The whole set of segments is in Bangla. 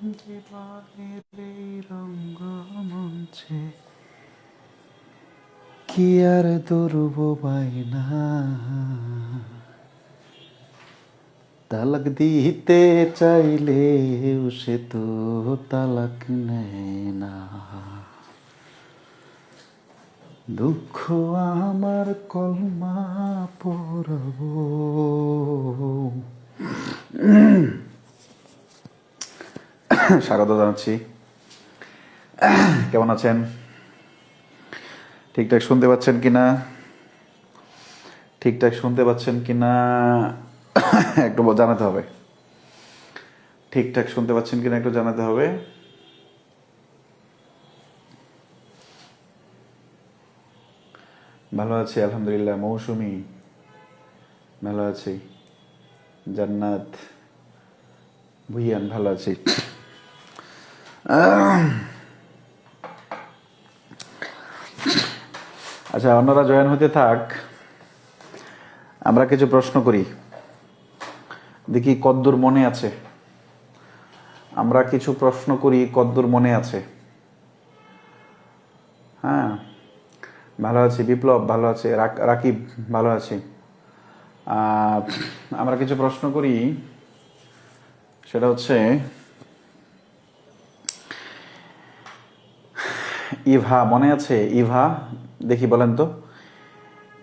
জীবনের এই রঙ্গমঞ্চে কি আর দুর্ব না, তালাক দিতে চাইলেও সে তো তালাক নেয় না। দুঃখ আমার কলমা পড়াবো। স্বাগত জানাচ্ছি। কেমন আছেন? ঠিকঠাক শুনতে পাচ্ছেন কিনা? ঠিকঠাক শুনতে পাচ্ছেন কিনা একটু জানাতে হবে। ঠিকঠাক শুনতে পাচ্ছেন কিনা একটু জানাতে হবে। ভালো আছি আলহামদুলিল্লাহ। মৌসুমি ভালো আছি। জান্নাত ভুইয়ান ভালো আছি। আচ্ছা, অন্যরা জয়েন হতে থাক, আমরা কিছু প্রশ্ন করি, দেখি কদ্দূর মনে আছে। আমরা কিছু প্রশ্ন করি, কদ্দূর মনে আছে। হ্যাঁ, ভালো আছি। বিপ্লব ভালো আছে। রাকিব ভালো আছি। আমরা কিছু প্রশ্ন করি, সেটা হচ্ছে ইভা মনে আছে? ইভা দেখি বলেন তো।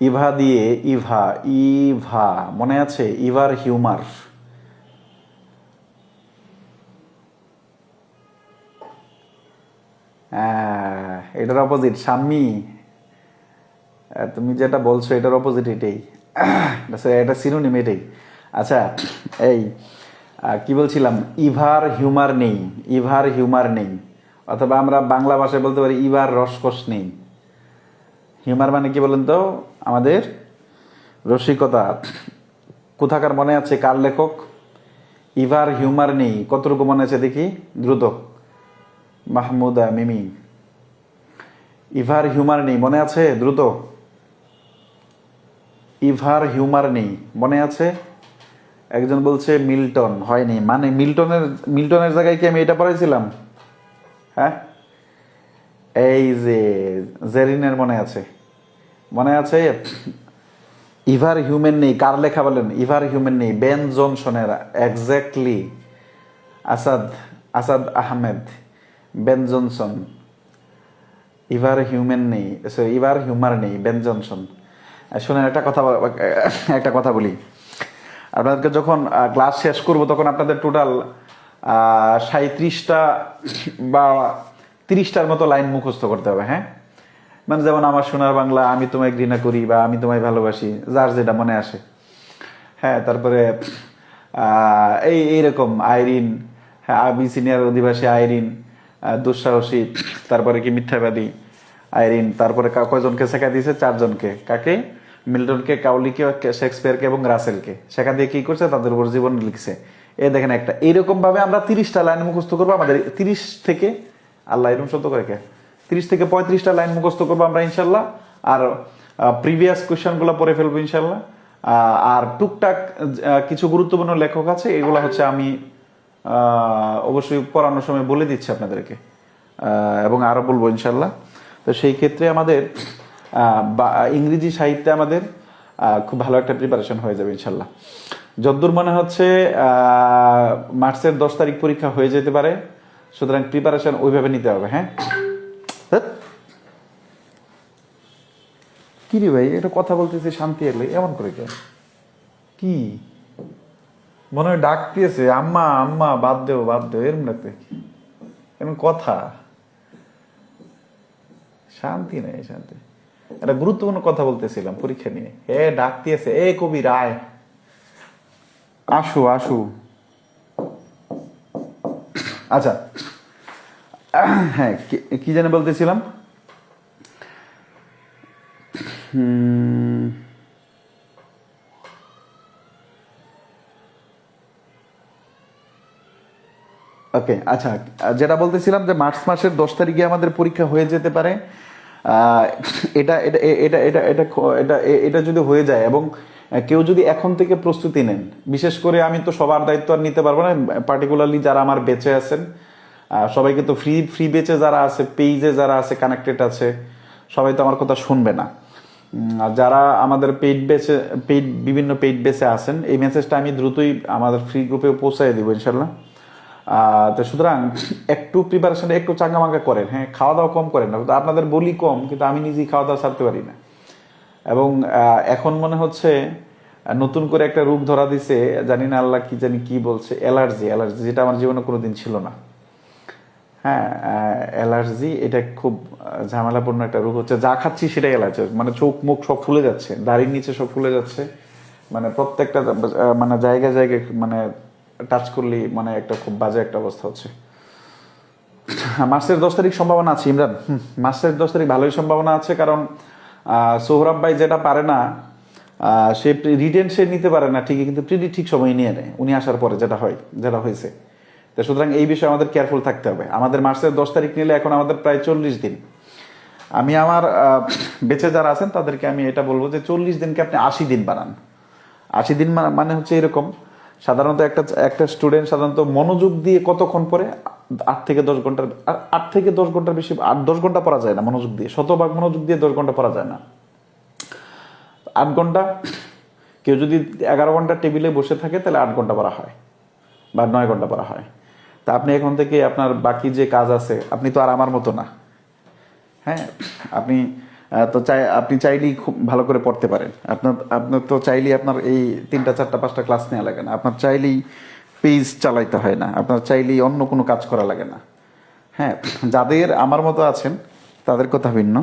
ইভা দিয়ে ইভা, ইভা মনে আছে? ইভার হিউমার। এটার অপোজিট সাম্মি। তুমি যেটা বলছো এটার অপোজিট এটাই, এটা সিনোনিম এটাই। আচ্ছা, এই কি বলছিলাম? ইভার হিউমার নেই, ইভার হিউমার নেই, অথবা আমরা বাংলা ভাষায় বলতে পারি ইভার রসকস নেই। হিউমার মানে কি বলেন তো? আমাদের রসিকতা। কোথাকার মনে আছে? কার লেখক? ইভার হিউমার নেই। কতটুকু মনে আছে দেখি দ্রুত। মাহমুদা মিমি। ইভার হিউমার নেই মনে আছে? দ্রুত। ইভার হিউমার নেই মনে আছে? একজন বলছে মিল্টন। হয়নি মানে মিল্টনের জায়গায় কি আমি এটা পড়াইছিলাম? হ্যাঁ, এই যে জেরিনের মনে আছে? মনে আছে? ইভার হিউম্যান নেই কার লেখা বলেন? ইভার হিউম্যান নেই বেন জনসনের। Exactly. Asad Asad Ahmed, Ben Jonson. Ever human নেই, ইভার হিউমার নেই, বেন জনসন। শুনেন একটা কথা বলি। আপনাদেরকে যখন ক্লাস শেষ করব তখন আপনাদের টোটাল 37টা বা 30টার মতো লাইন মুখস্থ করতে হবে। হ্যাঁ, মানে যেমন আমার সোনার বাংলা, আমি তোমায় ঘৃণা করি বা আমি তোমায় ভালোবাসি, যার যেটা মনে আসে। হ্যাঁ, তারপরে এইরকম আইরিন, হ্যাঁ, আমি সিনিয়র অধিবাসী আইরিন, দুঃসাহসী, তারপরে কি মিথ্যাবাদী আইরিন, তারপরে কয়জনকে শেখা দিয়েছে? 4 জনকে। কাকে? মিল্টনকে, কাউলিকে, শেক্সপিয়ারকে এবং রাসেলকে। সেখান দিয়ে কি করছে? তাদের উপর জীবন লিখছে। দেখেন একটা এইরকম ভাবে আমরা 30টা লাইন মুখস্থ করবো। আমাদের 30 থেকে আল্লাহ এরকম সত্য করে 30 থেকে 35টা লাইন মুখস্থ করবো আমরা ইনশাল্লাহ। আর প্রিভিয়াস কোয়েশ্চেনগুলো পড়ে ফেলবো ইনশাল্লাহ। আর টুকটাক কিছু গুরুত্বপূর্ণ লেখক আছে, এগুলো হচ্ছে আমি অবশ্যই পড়ানোর সময় বলে দিচ্ছি আপনাদেরকে, এবং আরো বলবো ইনশাল্লাহ। তো সেই ক্ষেত্রে আমাদের ইংরেজি সাহিত্যে আমাদের খুব ভালো একটা প্রিপারেশন হয়ে যাবে ইনশাল্লাহ। যদ্দূর মনে হচ্ছে মার্চের 10 তারিখ পরীক্ষা হয়ে যেতে পারে, সুতরাং প্রিপারেশন ওইভাবে নিতে হবে। হ্যাঁ, কি রে ভাই, এটা কথা বলতেছি শান্তি এলে এমন করে কেন? কি মনে হয় ডাক দিয়েছে? আম্মা আম্মা বাদ দেও বাদ দেও, এরম ডাকতে এমন কথা? শান্তি নেই, শান্তি। একটা গুরুত্বপূর্ণ কথা বলতেছিলাম পরীক্ষা নিয়ে। ডাক দিয়েছে, কবি রায় আসু আসু। আচ্ছা, হ্যাঁ, কি যেন বলতেছিলাম। ওকে, আচ্ছা, যেটা বলতেছিলাম যে মার্চ মাসের 10 তারিখে আমাদের পরীক্ষা হয়ে যেতে পারে। এটা এটা এটা এটা এটা এটা এটা যদি হয়ে যায় এবং কেউ যদি এখন থেকে প্রস্তুতি নেন, বিশেষ করে আমি তো সবার দায়িত্ব আর নিতে পারবো না, পার্টিকুলারলি যারা আমার বেঁচে আছেন সবাইকে তো ফ্রি ফ্রি বেচে যারা আছে, পেজে যারা আছে, কানেক্টেড আছে, সবাই তো আমার কথা শুনবে না। আর যারা আমাদের বিভিন্ন পেইড বেসে আছেন, এই মেসেজটা আমি দ্রুতই আমাদের ফ্রি গ্রুপে পৌঁছাই দিব ইনশাল্লাহ। তো সুতরাং একটু প্রিপারেশন একটু চাঙ্গামাঙ্গা করেন, হ্যাঁ, খাওয়া দাওয়া কম করেন না। আপনাদের বলি কম, কিন্তু আমি নিজেই খাওয়া দাওয়া ছাড়তে পারি না। এবং এখন মনে হচ্ছে নতুন করে একটা রূপ ধরা দিছে, জানি না আল্লাহ কি জানি কি বলছে, অ্যালার্জি। যেটা আমার জীবনে কোনোদিন ছিল না। হ্যাঁ, অ্যালার্জি এটা খুব ঝামেলাপূর্ণ একটা রোগ হচ্ছে। যা খাচ্ছি সেটাই অ্যালার্জি, মানে চোখ মুখ সব ফুলে যাচ্ছে, দাড়ির নিচে সব ফুলে যাচ্ছে, মানে প্রত্যেকটা মানে জায়গায় জায়গায় মানে টাচ করলেই মানে একটা খুব বাজে একটা অবস্থা হচ্ছে। মার্চের 10 তারিখ সম্ভাবনা আছে ইমরান। মার্চের 10 তারিখ ভালোই সম্ভাবনা আছে, কারণ সোহরাব ভাই যেটা পারে না, সে রিটেন সে নিতে পারে না ঠিকই, কিন্তু প্রিডি ঠিক সময় নিয়ে নেয় উনি আসার পরে, যেটা হয়েছে। তো সুতরাং এই বিষয়ে আমাদের কেয়ারফুল থাকতে হবে। আমাদের মার্চের 10 তারিখ নিলে এখন আমাদের প্রায় 40 দিন। আমি আমার বেঁচে যারা আছেন তাদেরকে আমি এটা বলবো যে 40 দিনকে আপনি 80 দিন বানান। 80 দিন মানে হচ্ছে এরকম, সাধারণত একটা স্টুডেন্ট সাধারণত মনোযোগ দিয়ে কতক্ষণ পরে 8 থেকে 10 ঘন্টার, 8 থেকে 10 ঘন্টার বেশি, 8-10 ঘন্টা পড়া যায় না মনোযোগ দিয়ে, শতভাগ মনোযোগ দিয়ে 10 ঘন্টা পড়া যায় না। 8 ঘন্টা, কেউ যদি 11 ঘন্টা টেবিলে বসে থাকে তাহলে 8 ঘন্টা পড়া হয় বা 9 ঘন্টা পড়া হয়। তা আপনি এখন থেকে আপনার বাকি যে কাজ আছে, আপনি তো আর আমার মতো না, হ্যাঁ, আপনি চাইলেই খুব ভালো করে পড়তে পারেন। আপনার তো চাইলেই আপনার এই 3টা 4টা 5টা ক্লাস নেওয়া লাগে না, আপনার চাইলেই পেজ চালাইতে হয় না, আপনার চাইলেই অন্য কোনো কাজ করা লাগে না। হ্যাঁ, যাদের আমার মতো আছেন তাদের কথা ভিন্ন,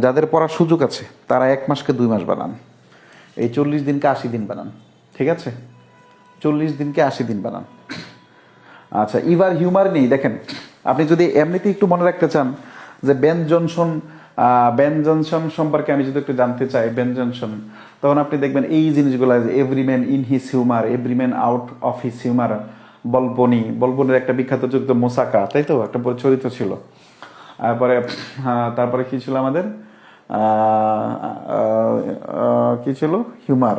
যাদের পড়ার সুযোগ আছে তারা 1 মাসকে 2 মাস বানান, এই 40 দিনকে 80 দিন বানান, ঠিক আছে? 40 দিনকে 80 দিন বানান। আচ্ছা, ইভার হিউমার নেই। দেখেন, আপনি যদি এমনিতে একটু মনে রাখতে চান যে বেন জনসন সম্পর্কে আমি যদি একটু জানতে চাই, বেন জনসন, তখন আপনি দেখবেন এই জিনিসগুলো, every man in his humour, every man out of his humour, বলবনের একটা বিখ্যাত যুক্ত মোসাকা, তাই তো একটা চরিত্র ছিল। তারপরে কি ছিল আমাদের, কি ছিল, হিউমার,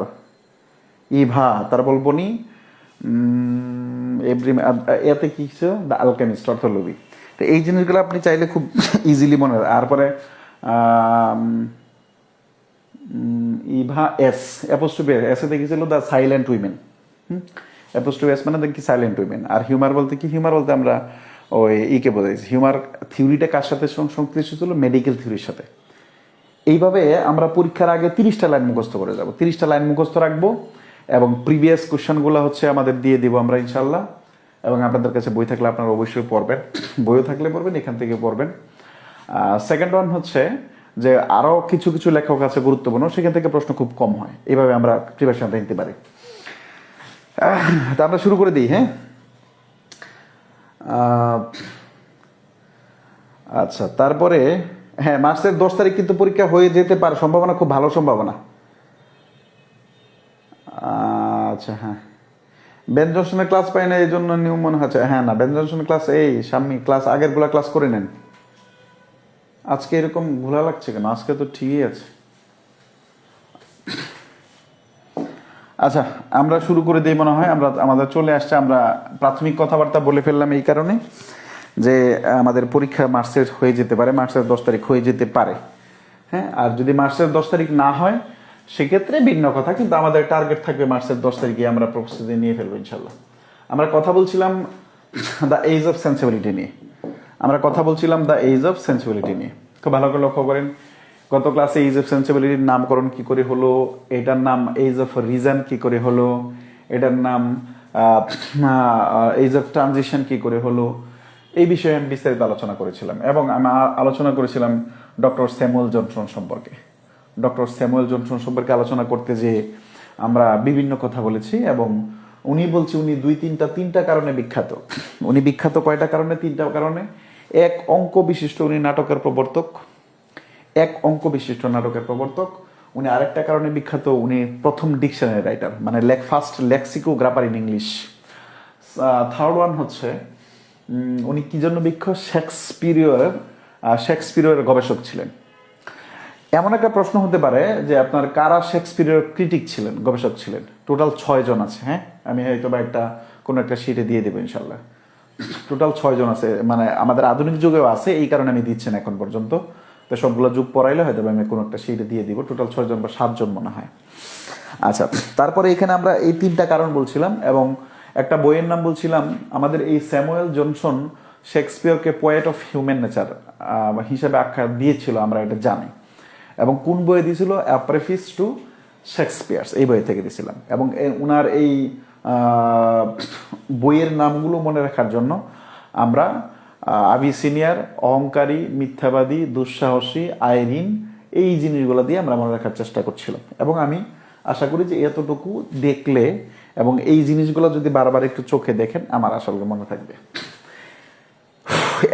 ইভা, তার বলবনি, এতে কি ছিল, দ্য আলকেমিস্ট, অর্থলোভী। তো এই জিনিসগুলো আপনি চাইলে খুব ইজিলি মনে হয়। তারপরে ইভা এস, অ্যাপোস্ট্রফি এস এতে কি ছিল, the silent women. Apostrophe S মানে কি, সাইলেন্ট উইমেন। আর হিউমার বলতে কি, হিউমার বলতে আমরা ওই ইকে বোঝাইছি। হিউমার থিওরিটা কার সাথে সংশ্লিষ্ট ছিল, মেডিকেল থিওরির সাথে। এইভাবে আমরা পরীক্ষার আগে 30টা লাইন মুখস্থ করে যাব, 30টা লাইন মুখস্থ রাখবো, এবং প্রিভিয়াস কোশ্চেনগুলো হচ্ছে আমাদের দিয়ে দিব আমরা ইনশাল্লাহ। এবং আপনাদের কাছে বই থাকলে আপনারা অবশ্যই পড়বেন, বইও থাকলে পড়বেন, এখান থেকে পড়বেন। সেকেন্ড ওয়ান হচ্ছে যে আরও কিছু কিছু লেখক আছে গুরুত্বপূর্ণ, সেখান থেকে প্রশ্ন খুব কম হয়, এইভাবে আমরা প্রিপারেশনটা নিতে পারি। তা আমরা শুরু করে দিই, হ্যাঁ। আচ্ছা, তারপরে হ্যাঁ, মার্চের 10 তারিখ কিন্তু পরীক্ষা হয়ে যেতে পারে, সম্ভাবনা খুব ভালো সম্ভাবনা। আচ্ছা, হ্যাঁ, বেন জনসনের ক্লাস পাই না এই জন্য নিয়ম মনে হচ্ছে। হ্যাঁ, না, বেন জনসনের ক্লাস এই সামনে ক্লাস, আগের গুলা ক্লাস করে নেন। আজকে এরকম ঘোলা লাগছে কেন? আজকে তো ঠিকই আছে। আচ্ছা, আমরা শুরু করে দিই মনে হয়। আমাদের চলে আসছে, আমরা প্রাথমিক কথাবার্তা বলে ফেললাম এই কারণে যে আমাদের পরীক্ষা মার্চের হয়ে যেতে পারে, মার্চের 10 তারিখ হয়ে যেতে পারে। হ্যাঁ, আর যদি মার্চের 10 তারিখ না হয় সেক্ষেত্রে ভিন্ন কথা, কিন্তু আমাদের টার্গেট থাকবে মার্চের 10 তারিখে আমরা প্রস্তুতি নিয়ে ফেলবো ইনশাল্লাহ। আমরা কথা বলছিলাম দ্য এজ অফ সেন্সিবিলিটি নিয়ে, খুব ভালো করে লক্ষ্য করেন। গত ক্লাসে এজ অফ সেন্সিবিলিটির নামকরণ কি করে হলো, এটার নাম এজ অফ রিজন কি করে হলো, এটার নাম এজ অফ ট্রানজিশন কি করে হলো, এই বিষয়ে আমি বিস্তারিত আলোচনা করেছিলাম। এবং আমি আলোচনা করেছিলাম ডক্টর স্যামুয়েল জনসন সম্পর্কে আলোচনা করতে যে আমরা বিভিন্ন কথা বলেছি, এবং উনি তিনটা কারণে বিখ্যাত। উনি বিখ্যাত কয়টা কারণে? 3টা কারণে। এক অঙ্ক বিশিষ্ট নাটকের প্রবর্তক। উনি আরেকটা কারণে বিখ্যাত, উনি প্রথম ডিকশনারি রাইটার, মানে first lexicographer in English. Third one হচ্ছে উনি কি জন্য বিখ্যাত? শেক্সপিয়রের গবেষক ছিলেন। এমন একটা প্রশ্ন হতে পারে যে আপনার কারা শেক্সপিয়রের ক্রিটিক ছিলেন, গবেষক ছিলেন? টোটাল 6 জন আছে। হ্যাঁ, আমি হয়তো বা কোনো একটা শিটে দিয়ে দেবো ইনশাল্লাহ। টোটাল 6 জন আছে, মানে আমাদের আধুনিক যুগেও আছে, এই কারণে আমি দিচ্ছি না এখন পর্যন্ত। তো সবগুলো যুগ পড়াইলে হয়তো আমি কোনো একটা সিটে দিয়ে দিব। টোটাল 6 জন বা 7 জন মনে হয়। আচ্ছা, তারপরে এখানে আমরা এই 3টা কারণ বলছিলাম এবং একটা বইয়ের নাম বলছিলাম। আমাদের এই স্যামুয়েল জনসন শেক্সপিয়রকে পোয়েট অফ হিউম্যান নেচার হিসেবে আখ্যা দিয়েছিল, আমরা এটা জানি। এবং কোন বইয়ে দিয়েছিল? অ্যা প্রেফিস টু শেক্সপিয়ার্স, এই বই থেকে দিয়েছিলাম। এবং উনার এই বইয়ের নামগুলো মনে রাখার জন্য আমরা আবিসিনিয়ার, অহংকারী, মিথ্যাবাদী, দুঃসাহসী, আইরিন, এই জিনিসগুলো দিয়ে আমরা মনে রাখার চেষ্টা করছিলাম। এবং আমি আশা করি যে এতটুকু দেখলে এবং এই জিনিসগুলো যদি বারবার একটু চোখে দেখেন, আমার আসলে মনে থাকবে।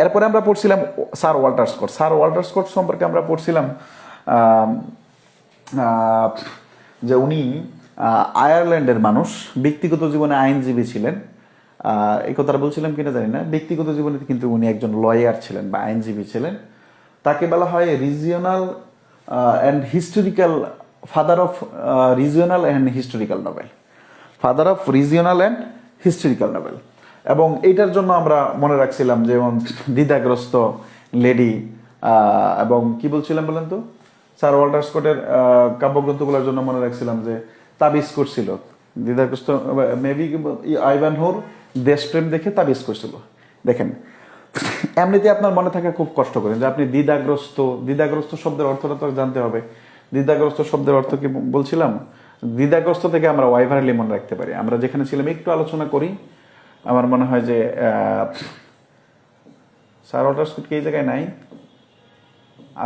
এরপরে আমরা পড়ছিলাম sir Walter Scott. Sir Walter Scott সম্পর্কে আমরা পড়ছিলাম যে উনি আয়ারল্যান্ডের মানুষ, ব্যক্তিগত জীবনে আইনজীবী ছিলেন। এই কথাটা বলছিলাম কিনা জানি না। ব্যক্তিগত জীবনে কিন্তু উনি একজন লয়ার ছিলেন বা আইনজীবী ছিলেন। তাকে বলা হয় regional and historical father of regional and historical novel, father of regional and historical novel. এবং এইটার জন্য আমরা মনে রাখছিলাম যেমন দ্বিধাগ্রস্ত লেডি, এবং কি বলছিলাম বলেন তো, স্যার ওয়াল্টার স্কটের কাব্যগ্রন্থগুলোর জন্য মনে রাখছিলাম যে তাবিজ করছিল দ্বিধাগ্রস্ত, মেবি আইভানহোর দেশপ্রেম দেখে তাবিজ করছিল। দেখেন, এমনিতে আপনার মনে থাকা খুব কষ্ট করেন যে আপনি দ্বিধাগ্রস্ত। দ্বিধাগ্রস্ত শব্দের অর্থটা তো জানতে হবে। দ্বিধাগ্রস্ত শব্দের অর্থ কি বলছিলাম? দ্বিধাগ্রস্ত থেকে আমরা ওয়াইভারলি মনে রাখতে পারি। আমরা যেখানে ছিলাম একটু আলোচনা করি। আমার মনে হয় যে স্যার ওয়াল্টার স্কট কি এই জায়গায় নাই?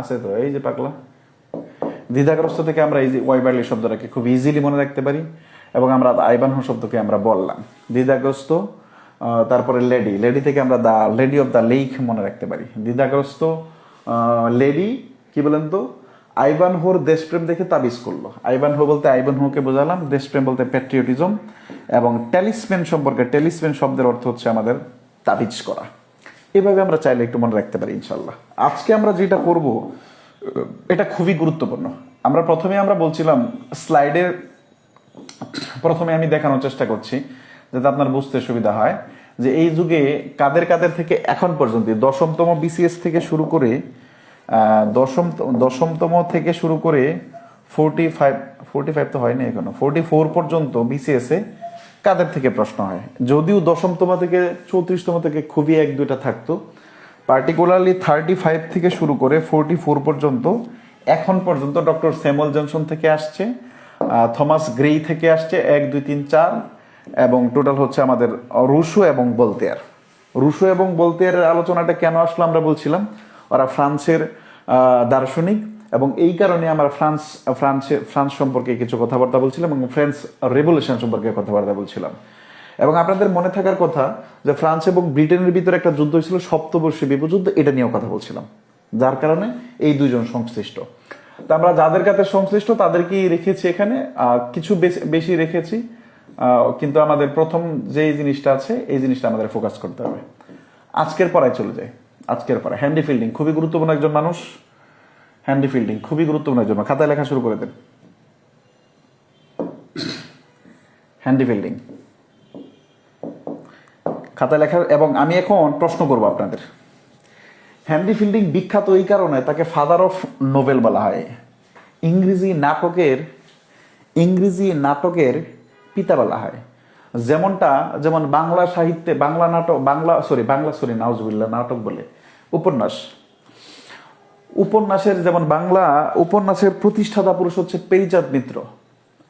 আছে তো, এই যে পাগলা। দ্বিধাগ্রস্ত থেকে আমরা এই যে ওয়াইভারলি শব্দটাকে খুব ইজিলি মনে রাখতে পারি। এবং আমরা আইভানহো শব্দকে আমরা বললাম দ্বিধাগ্রস্ত। তারপরে লেডি, লেডি থেকে আমরা the lady of the lake মনে রাখতে পারি। দ্বিধাগ্রস্ত লেডি কি বলেন তো, আইভানহোর দেশপ্রেম দেখে তাবিজ করলো। আইভানহো বলতে আইভানহোকে বোঝালাম, দেশপ্রেম বলতে প্যাট্রিয়টিজম। এবং টেলিসম্যান সম্পর্কে, টেলিসম্যান শব্দের অর্থ হচ্ছে আমাদের তাবিজ করা। এভাবে আমরা চাইলে একটু মনে রাখতে পারি ইনশাল্লাহ। আজকে আমরা যেটা করব এটা খুবই গুরুত্বপূর্ণ। আমরা প্রথমে বলছিলাম স্লাইডের প্রথমে আমি দেখানোর চেষ্টা করছি যাতে আপনার বুঝতে সুবিধা হয় যে এই যুগে কাদের কাদের থেকে এখন পর্যন্ত দশমতম বিসিএস থেকে শুরু করে দশমতম থেকে শুরু করে 45 তো হয়নি এখনো, 44 পর্যন্ত বিসিএস এ কাদের থেকে প্রশ্ন হয়। যদিও দশমতম থেকে 34তম থেকে খুবই 1-2টা থাকতো, পার্টিকুলারলি 35 থেকে শুরু করে 44 পর্যন্ত এখন পর্যন্ত ডক্টর স্যামুয়েল জনসন থেকে আসছে, থমাস গ্রে থেকে আসছে 1, 2, 3, 4, এবং টোটাল হচ্ছে আমাদের রুশো এবং ভোল্তেয়ার। রুশো এবং ভোল্তেয়ারের আলোচনাটা কেন আসলো আমরা বলছিলাম, ওরা ফ্রান্সের দার্শনিক এবং এই কারণে আমরা ফ্রান্স সম্পর্কে কিছু কথাবার্তা বলছিলাম এবং ফ্রেঞ্চ রেভলিউশন সম্পর্কে কথাবার্তা বলছিলাম। এবং আপনাদের মনে থাকার কথা যে ফ্রান্স এবং ব্রিটেনের ভিতরে একটা যুদ্ধ হয়েছিল, সপ্তবর্ষীয় বিশ্বযুদ্ধ, এটা নিয়েও কথা বলছিলাম, যার কারণে এই দুইজন সংশ্লিষ্ট। তা আমরা যাদের কাছে সংশ্লিষ্ট তাদেরকেই রেখেছি এখানে, কিছু বেশি রেখেছি, কিন্তু আমাদের প্রথম যে জিনিসটা আছে এই জিনিসটা আমাদের ফোকাস করতে হবে। আজকের পড়ায় চলে যায়। আজকের পড়া হ্যান্ডি ফিল্ডিং খুবই গুরুত্বপূর্ণ একজন মানুষ। হ্যান্ডি ফিল্ডিং খুবই গুরুত্বপূর্ণ একজন, খাতায় লেখা শুরু করে দেন। হ্যান্ডি ফিল্ডিং খাতায় লেখা। এবং আমি এখন প্রশ্ন করবো আপনাদের। হ্যান্ডি ফিল্ডিং বিখ্যাত এই কারণে তাকে ফাদার অফ নোবেল বলা হয়। ইংরেজি পিতা বলা হয়। যেমন বাংলা সাহিত্যে নাটক বলে উপন্যাসের যেমন বাংলা উপন্যাসের প্রতিষ্ঠাতা পুরুষ হচ্ছে পেরিচাঁদ মিত্র,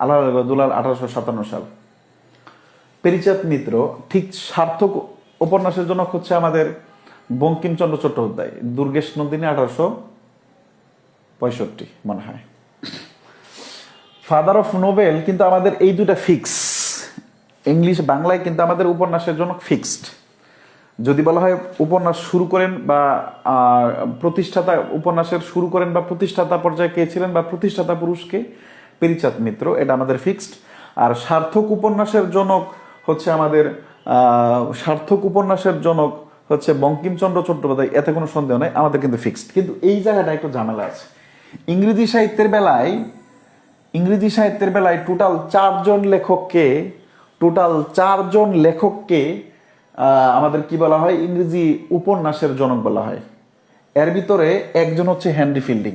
আল্লাহ দুলাল 1857 সাল। পেরিচাঁদ মিত্র। ঠিক সার্থক উপন্যাসের জনক হচ্ছে আমাদের বঙ্কিমচন্দ্র চট্টোপাধ্যায়, দুর্গেশ নন্দিনী 1865 মনে হয়। ফাদার অফ নোবেল কিন্তু আমাদের এই দুটা ফিক্স। ইংলিশ বাংলায় কিন্তু আমাদের উপন্যাসের জন্য ফিক্সড। যদি বলা হয় উপন্যাস শুরু করেন বা উপন্যাসের শুরু করেন বা প্রতিষ্ঠাতা পর্যায়ে কে ছিলেন বা প্রতিষ্ঠাতা পুরুষকে, পেরিচাঁদ মিত্র, এটা আমাদের ফিক্সড। আর সার্থক উপন্যাসের জনক হচ্ছে বঙ্কিমচন্দ্র চট্টোপাধ্যায়, এতে কোনো সন্দেহ নাই, আমাদের কিন্তু ফিক্সড। কিন্তু এই জায়গাটা একটু ঝামেলা আছে। ইংরেজি সাহিত্যের বেলায় টোটাল 4 জন লেখককে আমাদের কি বলা হয়, ইংরেজি উপন্যাসের জনক বলা হয়। এর ভিতরে একজন হচ্ছে হেনরি ফিল্ডিং,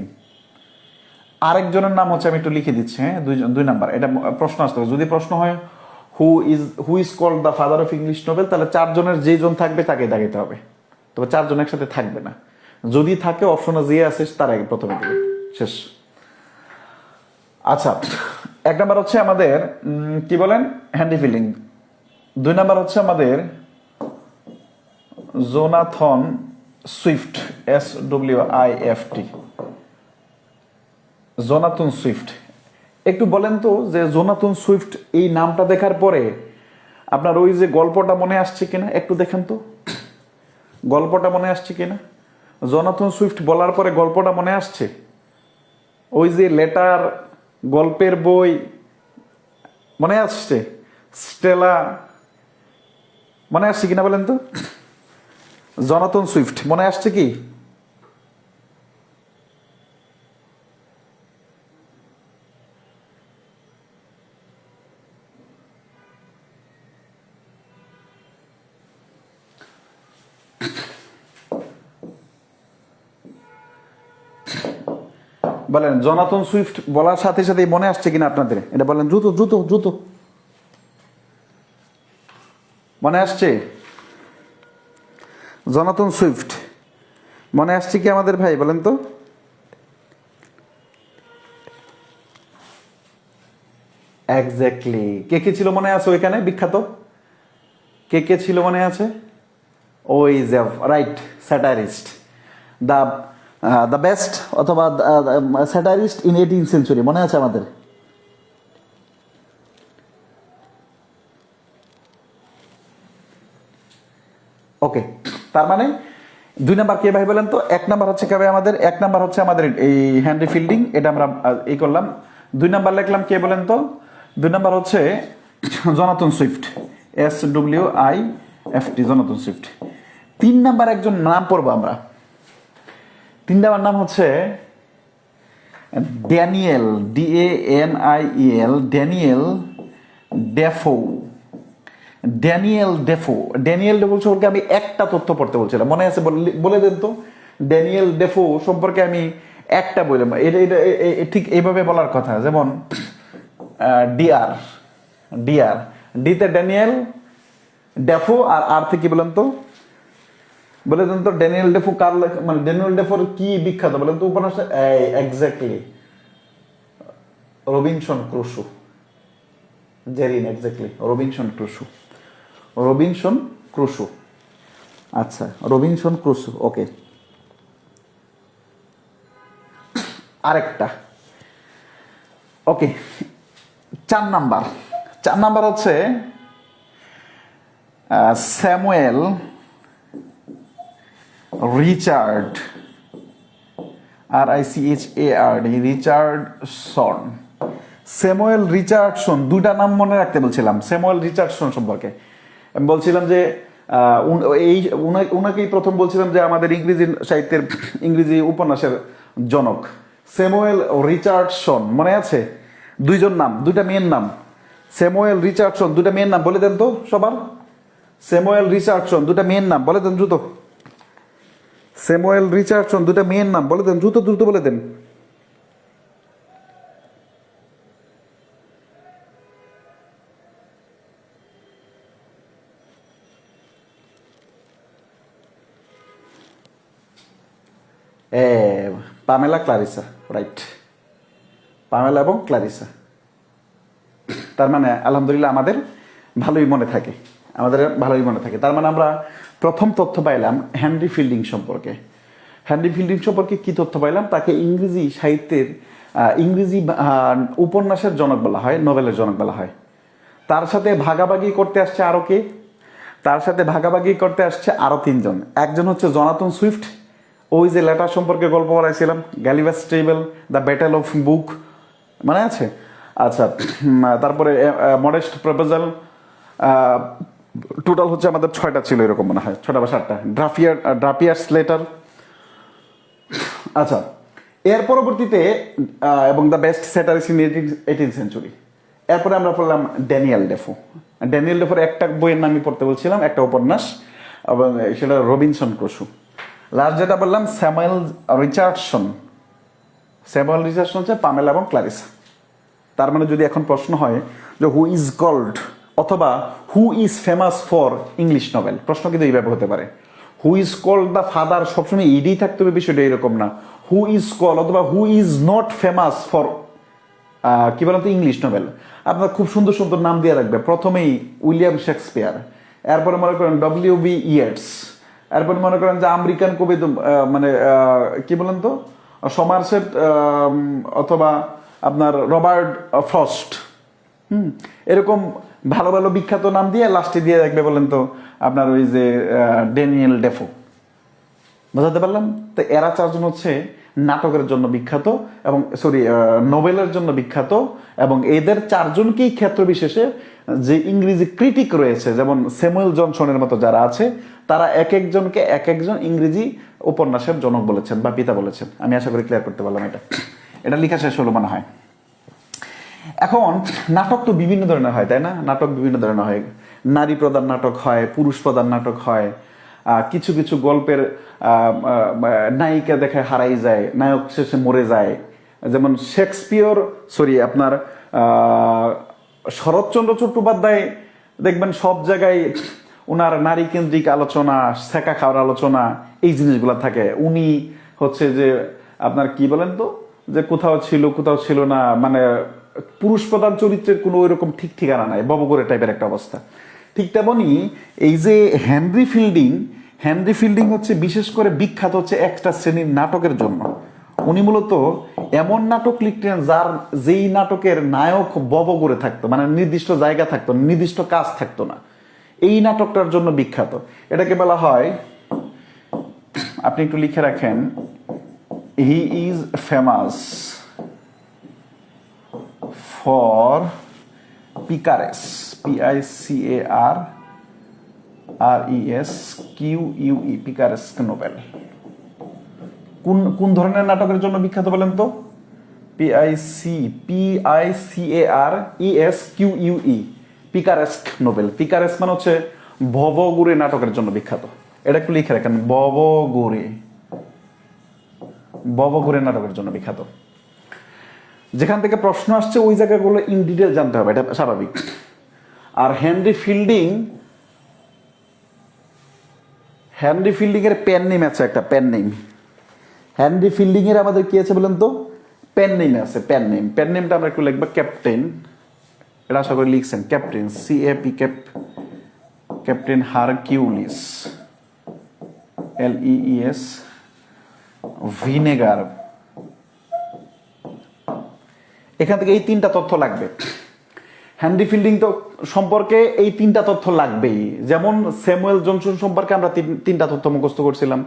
আরেকজনের নাম হচ্ছে, আমি একটু লিখে দিচ্ছি, হ্যাঁ, দুই নাম্বার, এটা প্রশ্ন আসতে হবে। যদি প্রশ্ন হয় who is called the father of English novel, তাহলে চারজনের যে জন থাকবে তাকে দেখাতে হবে, তবে চারজন একসাথে থাকবে না। যদি থাকে অপশনে যে আছে তার আগে প্রথমে দেবে, শেষ। আচ্ছা, এক নাম্বার হচ্ছে আমাদের কি বলেন, হেনরি ফিল্ডিং। দুই নাম্বার হচ্ছে আমাদের Jonathan Swift, SWIFT, Jonathan Swift. একটু বলেন তো যে জোনাথন সুইফট এই নামটা দেখার পরে আপনার ওই যে গল্পটা মনে আসছে কিনা, একটু দেখেন তো গল্পটা মনে আসছে কিনা। জোনাথন সুইফট বলার পরে গল্পটা মনে আসছে, ওই যে লেটার, গল্পের বই মনে আসছে, স্টেলা মনে আসছে কিনা বলেন তো। জোনাথন সুইফট মনে আসছে কি? বলেন জোনাথন সুইফট বলার সাথে সাথে মনে আসছে কিনা আপনাদের, এটা বলেন দ্রুত দ্রুত দ্রুত। মনে আসছে জোনাথন সুইফট, মনে আসছে কি আমাদের ভাই, বলেন তো। এক্স্যাক্টলি, কে কে ছিল মনে আছে ওইখানে বিখ্যাত, কে কে ছিল মনে আছে? ওই যে right, satirist, the the best, অথবা স্যাটারিস্ট ইন 18th সেঞ্চুরি, মনে আছে আমাদের। ওকে, তার মানে দুই নাম্বার কে ভাই বলেন তো। এক নাম্বার হচ্ছে কে ভাই আমাদের, এক নাম্বার হচ্ছে আমাদের এই হেনরি ফিল্ডিং, এটা আমরা এই করলাম। দুই নাম্বার লিখলাম কে বলেন তো, দুই নাম্বার হচ্ছে Jonathan Swift, SWIFT, Jonathan Swift. তিন নাম্বার একজন নাম পড়বো আমরা, তিন নাম্বার নাম হচ্ছে Daniel, DANIEL, Daniel Defoe. Daniel Defoe, Daniel Defoe সম্পর্কে আমি একটা তথ্য পড়তে বলছিলাম, মনে আছে? বলে দেন তো, ড্যানিয়েল ডেফো সম্পর্কে আমি একটা বললাম, এটা এটা ঠিক এইভাবে বলার কথা, যেমন ডিআর, ডিআর, ডিতে ড্যানিয়েল ডেফো, আর আর থেকে বলেন তো, বলে দেন তো ড্যানিয়েল ডেফো কার, মানে ড্যানিয়েল ডেফোর কি বিখ্যাত বলেন তো উপন্যাস? Exactly Robinson Crusoe, Zerin, exactly Robinson Crusoe, Robinson Crusoe. আচ্ছা, রবিনসন ক্রুসো, ওকে। আরেকটা, ওকে, চার নাম্বার হচ্ছে Samuel Richard, RICHARD, Richardson, Samuel Richardson. দুইটা নাম মনে রাখতে বলছিলাম স্যামুয়েল রিচার্ডসন সম্পর্কে। আমি বলছিলাম যে উনাকেই প্রথম বলছিলাম যে আমাদের ইংরেজি সাহিত্যের, ইংরেজি উপন্যাসের জনক স্যামুয়েল রিচার্ডসন, মনে আছে? দুইজন নাম, দুইটা মেয়ের নাম, স্যামুয়েল রিচার্ডসন, দুইটা মেয়ের নাম বলে দেন তো সবার। স্যামুয়েল রিচার্ডসন, দুইটা মেয়ের নাম বলে দেন দ্রুত। স্যামুয়েল রিচার্ডসন, দুইটা মেয়ের নাম বলে দেন দ্রুত দ্রুত বলে দেন। পামেলা ক্লারিসা, রাইট, পামেলা এবং ক্লারিসা। তার মানে আলহামদুলিল্লাহ আমাদের ভালোই মনে থাকে, তার মানে আমরা প্রথম তথ্য পাইলাম হেনরি ফিল্ডিং সম্পর্কে। হেনরি ফিল্ডিং সম্পর্কে কি তথ্য পাইলাম? তাকে ইংরেজি সাহিত্যের, ইংরেজি উপন্যাসের জনক বলা হয়, নোবেলের জনক বলা হয়। তার সাথে ভাগাভাগি করতে আসছে আরো কে? তার সাথে ভাগাভাগি করতে আসছে আরো তিনজন। একজন হচ্ছে জোনাথন সুইফট, ওই যে লেটার সম্পর্কে গল্প বলাইছিলাম, গ্যালিভাস টেবল, দ্য ব্যাটেল অফ বুক, মনে আছে? আচ্ছা, তারপরে মডেস্ট প্রপোজাল, টোটাল হচ্ছে আমাদের 6টা ছিল এরকম মনে হয়, 6টা বা 7টা, ড্রাপিয়ার্স লেটার। আচ্ছা, এর পরবর্তীতে এবং the best satirist in 18th century. এরপরে আমরা পড়লাম ড্যানিয়েল ডেফো। ড্যানিয়েল ডেফোর একটা বইয়ের নামই পড়তে বলছিলাম, একটা উপন্যাস, এবং সেটা রবিনসন ক্রুসো। লাস্ট যেটা বললাম স্যামুয়েল রিচার্ডসন। স্যামুয়েল রিচার্ডসন হচ্ছে পামেলা এবং ক্লারিসা। তার মানে যদি এখন প্রশ্ন হয় যে হু ইজ কল্ড অথবা who is famous for English novel, প্রশ্ন কিন্তু এইভাবে হতে পারে। Who is called the father, সবসময় ইডি থাকতে হবে, বিষয়টা এরকম না। হু ইজ কল্ড অথবা who is not famous for কি বলেন তো ইংলিশ নভেল। আপনার খুব সুন্দর সুন্দর নাম দিয়ে রাখবে। প্রথমেই উইলিয়াম শেক্সপিয়ার, এরপরে মনে করেন ডব্লিউ.বি. ইয়েটস, এরপরে মনে করেন যে আমেরিকান কবি মানে কি বলেন তো সমারসেট, অথবা আপনার রবার্ট ফ্রস্ট। এরকম ভালো ভালো বিখ্যাত নাম দিয়ে লাস্টে দিয়ে রাখবে বলেন তো আপনার ওই যে ড্যানিয়েল ডেফো। বোঝাতে পারলাম? তো এরা চারজন হচ্ছে নাটকের জন্য বিখ্যাত এবং নোবেলের জন্য বিখ্যাত, এবং এদের চারজনকেই ক্ষেত্র বিশেষে যে ইংরেজি ক্রিটিক রয়েছে, যেমন স্যামুয়েল জনসনের মতো যারা আছে, তারা এক একজনকে এক একজন ইংরেজি উপন্যাসের জনক বলেছেন বা পিতা বলেছেন। আমি আশা করি ক্লিয়ার করতে পারলাম। এটা লেখা শেষ হলো মনে হয়। এখন নাটক তো বিভিন্ন ধরনের হয়, তাই না? নাটক বিভিন্ন ধরনের হয়। নারী প্রধান নাটক হয়, পুরুষ প্রধান নাটক হয়। কিছু কিছু গল্পের নায়িকা দেখায় হারাই যায়, নায়ক শেষে মরে যায়। যেমন আপনার শরৎচন্দ্র চট্টোপাধ্যায় দেখবেন সব জায়গায় উনার নারী কেন্দ্রিক আলোচনা, শেখা খাওয়ার আলোচনা, এই জিনিসগুলো থাকে। উনি হচ্ছে যে আপনার কি বলেন তো যে কোথাও ছিল না, মানে পুরুষ প্রধান চরিত্রের কোনো ওইরকম ঠিক ঠিকানা নাই, ববগরে টাইপের একটা অবস্থা। ঠিক তেমনই এই যে হেনরি ফিল্ডিং হচ্ছে বিশেষ করে বিখ্যাত হচ্ছে একটা শ্রেণীর নাটকের জন্য। উনি মূলত এমন নাটক লিখতেন যেই নাটকের নায়ক ববগরে থাকতো, মানে নির্দিষ্ট জায়গা থাকতো, নির্দিষ্ট কাজ থাকতো না। এই নাটকটার জন্য বিখ্যাত। এটাকে বলা হয়, আপনি একটু লিখে রাখেন, he is famous for picaresque, PICARESQUE, picaresque novel. কোন ধরনের নাটকের জন্য বিখ্যাত বলেন তো? PICARESQUE, picaresque Nobel. পিকারেস্ক মানে হচ্ছে ভবঘুরে নাটকের জন্য বিখ্যাত। এটা একটু লিখে রাখেন, ভবঘুরে নাটকের জন্য বিখ্যাত। যেখান থেকে প্রশ্ন আসছে ওই জায়গাগুলো ইন ডিটেল জানতে হবে, এটা স্বাভাবিক। আর হেনরি ফিল্ডিং এর পেন নেম আছে, একটা পেন নেম। হেনরি ফিল্ডিং এর আমাদের কি আছে বলেন তো? পেন নেম আছে, পেন নেমটা আমরা একটু লিখবো ক্যাপ্টেন। এটা আশা করি লিখছেন, captain, CAP, captain Hercules, LEES, vinegar. এখান থেকে এই তিনটা তথ্য লাগবে। হেনরি ফিল্ডিং তো সম্পর্কে এই তিনটা তথ্য লাগবেই। যেমন স্যামুয়েল জনসন সম্পর্কে আমরা তিনটা তথ্য মুখস্থ করছিলাম,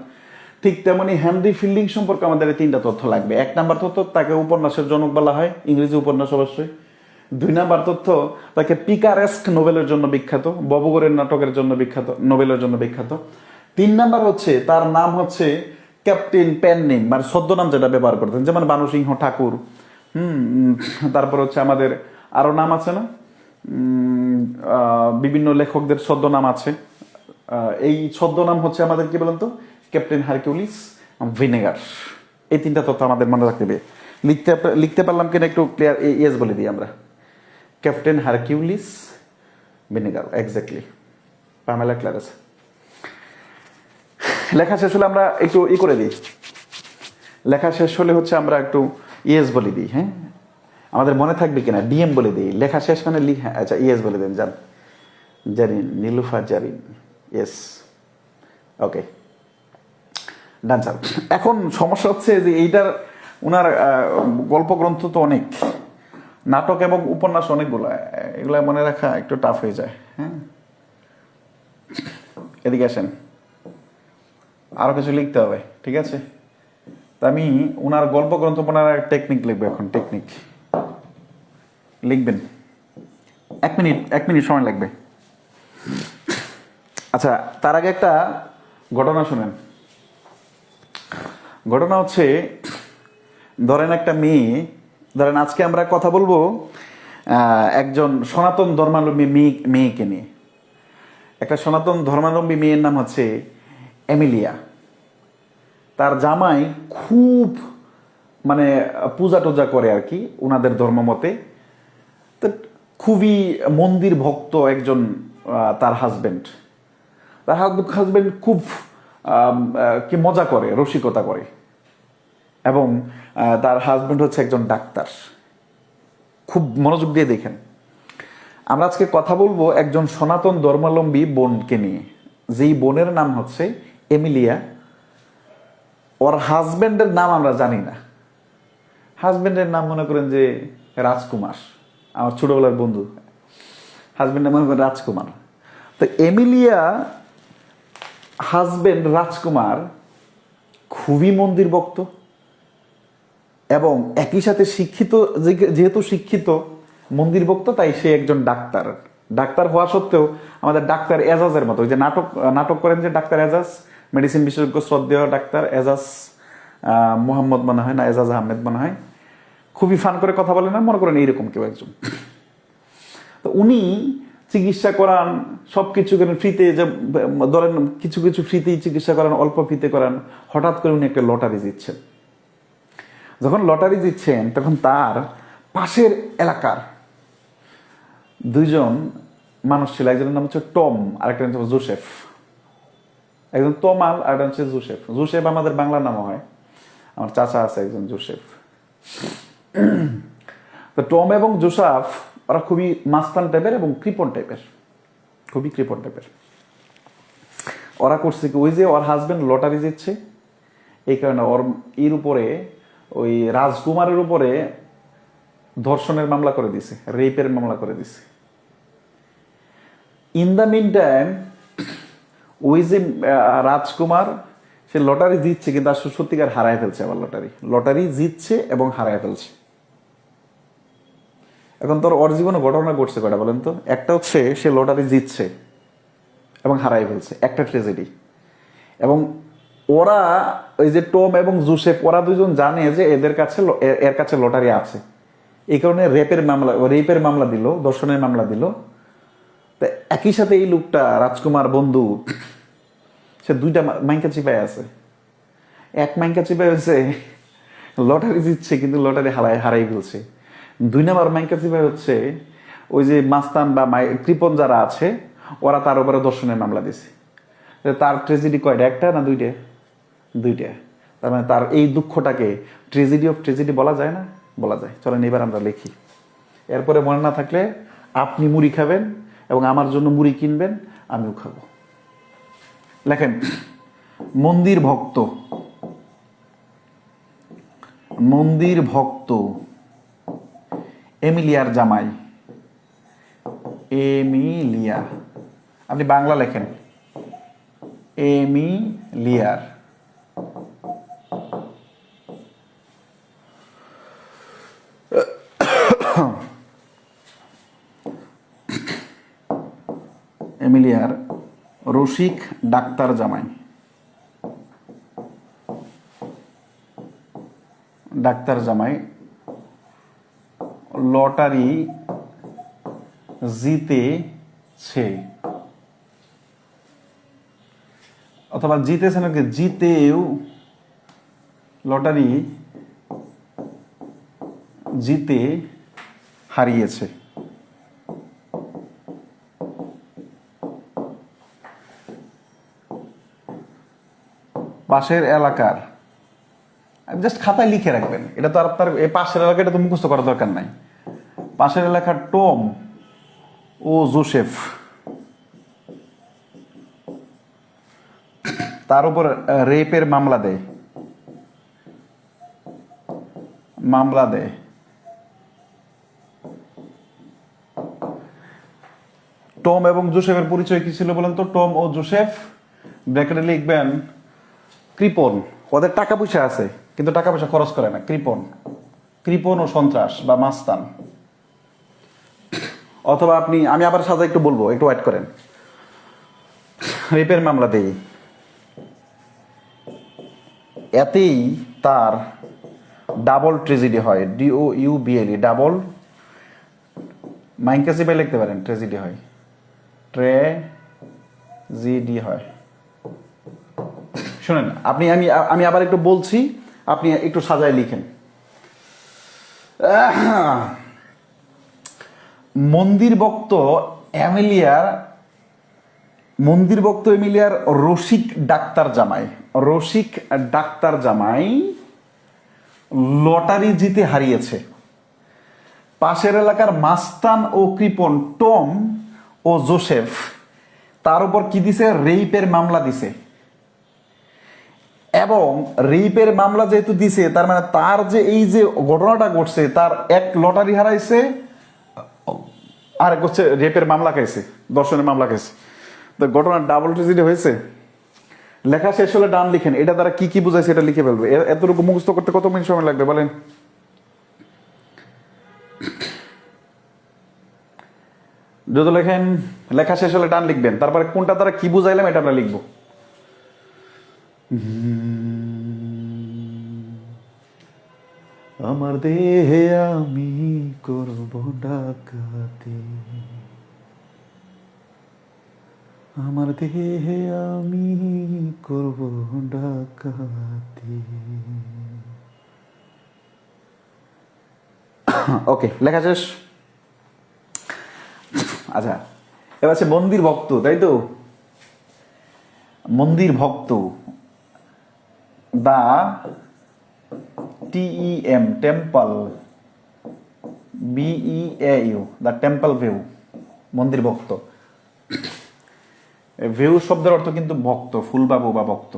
ঠিক তেমনি হেনরি ফিল্ডিং সম্পর্কে আমাদের এই তিনটা তথ্য লাগবে। 1 নাম্বার তথ্য, তাকে উপন্যাসের জনক বলা হয়, ইংরেজি উপন্যাস অবশ্যই। 2 নাম্বার তথ্য, তাকে পিকারেস্ক নোবেলের জন্য বিখ্যাত, ববগরের নাটকের জন্য বিখ্যাত, নোবেলের জন্য বিখ্যাত। 3 নাম্বার হচ্ছে তার নাম হচ্ছে ক্যাপ্টেন, পেন নেম, মানে ছদ্মনাম যেটা ব্যবহার করতেন, যেমন বানুসিংহ ঠাকুর। তারপর হচ্ছে আমাদের আরো নাম আছে না, বিভিন্ন লেখকদের ছদ্মনাম আছে। এই ছদ্মনাম হচ্ছে আমাদের কি বলেন তো, ক্যাপ্টেন হারকিউলিস, ভিনেগার। এই তিনটা তথ্য আমাদের মনে রাখতে হবে। লিখতে পারলাম কিনা একটু ক্লিয়ার ইয়েস বলে দিই আমরা। Captain Hercules, Vinegar, exactly, Pamela Clarissa. লেখা শেষ হলে আমরা একটু করে দিই। লেখা শেষ হলে হচ্ছে আমরা একটু ইয়েস বলে দিই। হ্যাঁ, আমাদের মনে থাকবে কিনা, DM বলে দিই। লেখা শেষ মানে আচ্ছা ইয়েস বলে দেন। জারিন, নীলুফার জারিন, ইয়েস, ওকে, ডান স্যার। এখন সমস্যা হচ্ছে যে এইটার ওনার গল্প গ্রন্থ তো অনেক, নাটক এবং উপন্যাস অনেকগুলো, এগুলো মনে রাখা একটু টাফ হয়ে যায়। হ্যাঁ, এদিকে আসেন, আরো কিছু লিখতে হবে, ঠিক আছে? তা আমি ওনার গল্প গ্রন্থ পড়ার টেকনিক লিখবো এখন। টেকনিক লিখবেন, 1 মিনিট সময় লাগবে। আচ্ছা, তার আগে একটা ঘটনা শুনেন। ঘটনা হচ্ছে, ধরেন একটা মেয়ে, ধরেন আজকে আমরা কথা বলবো একজন সনাতন ধর্মাবলম্বী মেয়েকে নিয়ে। একটা সনাতন ধর্মাবলম্বী মেয়ের নাম হচ্ছে এমিলিয়া। তার জামাই খুব মানে পূজা টুজা করে আর কি ওনাদের ধর্ম মতে। তো খুবই মন্দির ভক্ত একজন তার হাজবেন্ড। তার হাজবেন্ড খুব কি মজা করে, রসিকতা করে, এবং তার হাজবেন্ড হচ্ছে একজন ডাক্তার। খুব মনোযোগ দিয়ে দেখেন। আমরা আজকে কথা বলবো একজন সনাতন ধর্মাবলম্বী বোনকে নিয়ে, যেই বোনের নাম হচ্ছে এমিলিয়া। ওর হাজবেন্ডের নাম আমরা জানি না। হাজবেন্ডের নাম মনে করেন যে রাজকুমার, আমার ছোটবেলার বন্ধু। হাজবেন্ডের মনে করেন রাজকুমার। তো এমিলিয়া হাজবেন্ড রাজকুমার খুবই মন্দির ভক্ত, এবং একই সাথে শিক্ষিত, যেহেতু শিক্ষিত মন্দির ভক্ত, তাই সে একজন ডাক্তার। ডাক্তার হওয়া সত্ত্বেও আমাদের ডাক্তার এজাজের মতো, ওই যে নাটক করেন যে ডাক্তার এজাজ, মেডিসিন বিশেষজ্ঞ শ্রদ্ধেয় ডাক্তার এজাজ মোহাম্মদ মনে হয়, না এজাজ আহমেদ মনে হয়, খুবই ফান করে কথা বলে না, মনে করেন এইরকম কেউ একজন। তো উনি চিকিৎসা করান, সবকিছু করেন ফ্রিতে, যে ধরেন কিছু কিছু ফ্রিতেই চিকিৎসা করান, অল্প ফ্রিতে করান। হঠাৎ করে উনি একটা লটারি জিতছেন। যখন লটারি জিতছেন তখন তার পাশের এলাকার দুইজন মানুষ ছিল। একজনের নাম হচ্ছে টম, আরেকটা নাম হচ্ছে জোসেফ। একজন তমাল, আরেকটা হচ্ছে জোসেফ। জোসেফ আমাদের বাংলা নামও হয়, আমার চাচা আছে একজন জোসেফ। তো টম এবং জোসেফ ওরা খুবই মাস্তান টাইপের এবং কৃপণ টাইপের, খুবই কৃপণ টাইপের। ওরা করছে কি, ওই যে ওর হাজবেন্ড লটারি জিতছে, এই কারণে ওর এর উপরে, ওই রাজকুমারের উপরে ধর্ষণের মামলা করে দিছে, রেপের মামলা করে দিছে। ইন দ্য মিন টাইম ওই যে রাজকুমার সে লটারি জিতছে, কিন্তু আসলে সত্যিকার হারায় ফেলছে। আবার লটারি জিতছে এবং হারায় ফেলছে। এখন তোর ওর জীবনে ঘটনা ঘটছে কয়টা বলেন তো? একটা হচ্ছে সে লটারি জিতছে এবং হারায় ফেলছে, একটা ট্রেজেডি। এবং ওরা, ওই যে টম এবং জোসেফ, ওরা দুজন জানে যে এর কাছে লটারি আছে, এই কারণে রেপের মামলা দিল, ধর্ষণের মামলা দিল। তো একই সাথে এই লোকটা রাজকুমার বন্ধু, সে দুইটা মাইকা চিপায় আছে। এক মাইকা চিপায় হচ্ছে লটারি জিতছে কিন্তু লটারি হারাই ফেলছে। 2 নাম্বার মাইকা চিপায় হচ্ছে ওই যে মাস্তান বা কৃপণ যারা আছে, ওরা তার উপরে ধর্ষণের মামলা দিছে। তার ট্রেজেডি কয়টা? একটা না দুইটা? দুইটা। তার মানে তার এই দুঃখটাকে ট্রেজেডি অফ ট্রেজেডি বলা যায় না? বলা যায়। চলেন এবার আমরা লিখি। এরপরে মনে না থাকলে আপনি মুড়ি খাবেন এবং আমার জন্য মুড়ি কিনবেন, আমিও খাবো। লেখেন, মন্দির ভক্ত এমিলিয়ার জামাই, এমিলিয়া। আপনি বাংলা লেখেন, এমিলিয়ার রসিক ডাক্তার জামাই, লটারি জিতেছে, অথবা জিতেছে নাকি জিতেও, লটারি জিতে হারিয়েছে। পাশের এলাকার, জাস্ট খাতায় লিখে রাখবেন। এটা তো আর আপনার এই পাশের এলাকা, এটা তো মুখস্থ করার দরকার নাই। পাশের এলাকার টম ও জোসেফ তার উপর রেপের মামলা দেয়। টম এবং জোসেফের পরিচয় কি ছিল বলেন তো? টম ও জোসেফ, ব্র্যাকেটে লিখবেন কৃপণ। ওদের টাকা পয়সা আছে কিন্তু টাকা পয়সা খরচ করে না, কৃপণ ও সন্ত্রাস বা মাস্তান। অথবা আমি আবার সাজা একটু বলবো, একটু ওয়েট করেন। রেপের মামলা দেই, এতেই তার ডাবল ট্রেজেডি হয়, DOUBLE, ডাবল মাইনকাসি বাই লিখতে পারেন, ট্রেজেডি হয়, ট্রেজিডি হয়। শুনেন আপনি, আমি আবার একটু বলছি, আপনি একটু সাজায় লিখেন। মন্দির ভক্ত এমিলিয়ার রসিক ডাক্তার জামাই লটারি জিতে হারিয়েছে। পাশের এলাকার মাস্তান ও কৃপণ টম ও জোসেফ তার উপর কি দিছে? রেইপের মামলা দিছে। এবং রেইপের মামলা যেহেতু দিছে, তার মানে তার যে এই যে ঘটনাটা ঘটছে, তার এক লটারি হারাইছে, আর হচ্ছে রেপের মামলা খাইছে, দর্শনের মামলা খাইছে। তো ঘটনা ডাবল ট্রেজেডি হয়েছে। লেখা শেষ হলে ডান লিখেন। এটা দ্বারা কি কি বুঝাইছে এটা লিখে ফেলবে। এতটুকু মুখস্থ করতে কত মিনিট সময় লাগবে বলেন? যদি লেখেন, লেখা শেষ হলে ডান লিখবেন, তারপরে কোনটা দ্বারা কি বুঝাইলাম এটা আমরা লিখবো। আমার দেহে আমি করব ডাকাতি, আমার দেহে আমি করব ডাকাতি। ওকে, লেখা শেষ। আচ্ছা, এবার আছে মন্দির ভক্ত, তাই তো? মন্দির ভক্ত, দা TEM temple, BEAU, the temple view, মন্দির ভক্ত। ভিউ শব্দের অর্থ কিন্তু ভক্ত, ফুলবাবু বা ভক্ত।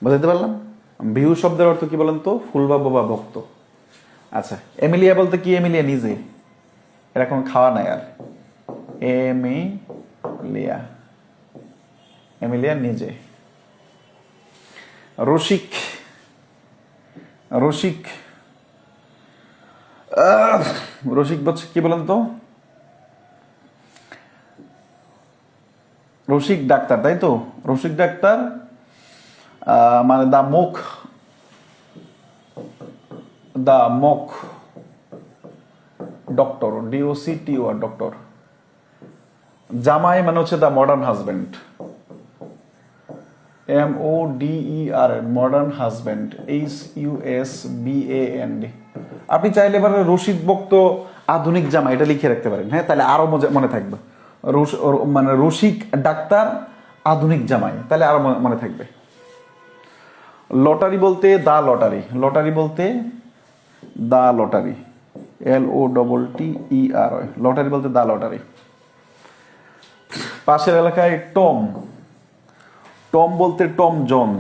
বুঝতে পারলাম? ভিউ শব্দের অর্থ কি বলেন তো? ফুলবাবু বা ভক্ত। আচ্ছা, এমিলিয়া বলতে কি? এমিলিয়া নিজে, এরা কোনো খাওয়া নাই আর। এমিলিয়া নিজে। রসিক বলছে কি বলেন তো? রসিক ডাক্তার, তাই তো? রসিক ডাক্তার মানে দা মুখ ডক্টর, DOCTOR, ডক্টর। জামাই মানে হচ্ছে the modern husband, MODER, modern husband, HUSBAND। আপনি চাইলে এবার রসিক ভক্ত আধুনিক জামাই এটা লিখে রাখতে পারেন। হ্যাঁ, তাহলে আরো মনে থাকবে। মানে রসিক ডাক্তার আধুনিক জামাই, তাহলে আরো মনে থাকবে। লটারি বলতে দা লটারি, লটারি বলতে দা লটারি, LOTTER, লটারি বলতে দা লটারি। পাশের এলাকায় টম বলতে টম জন,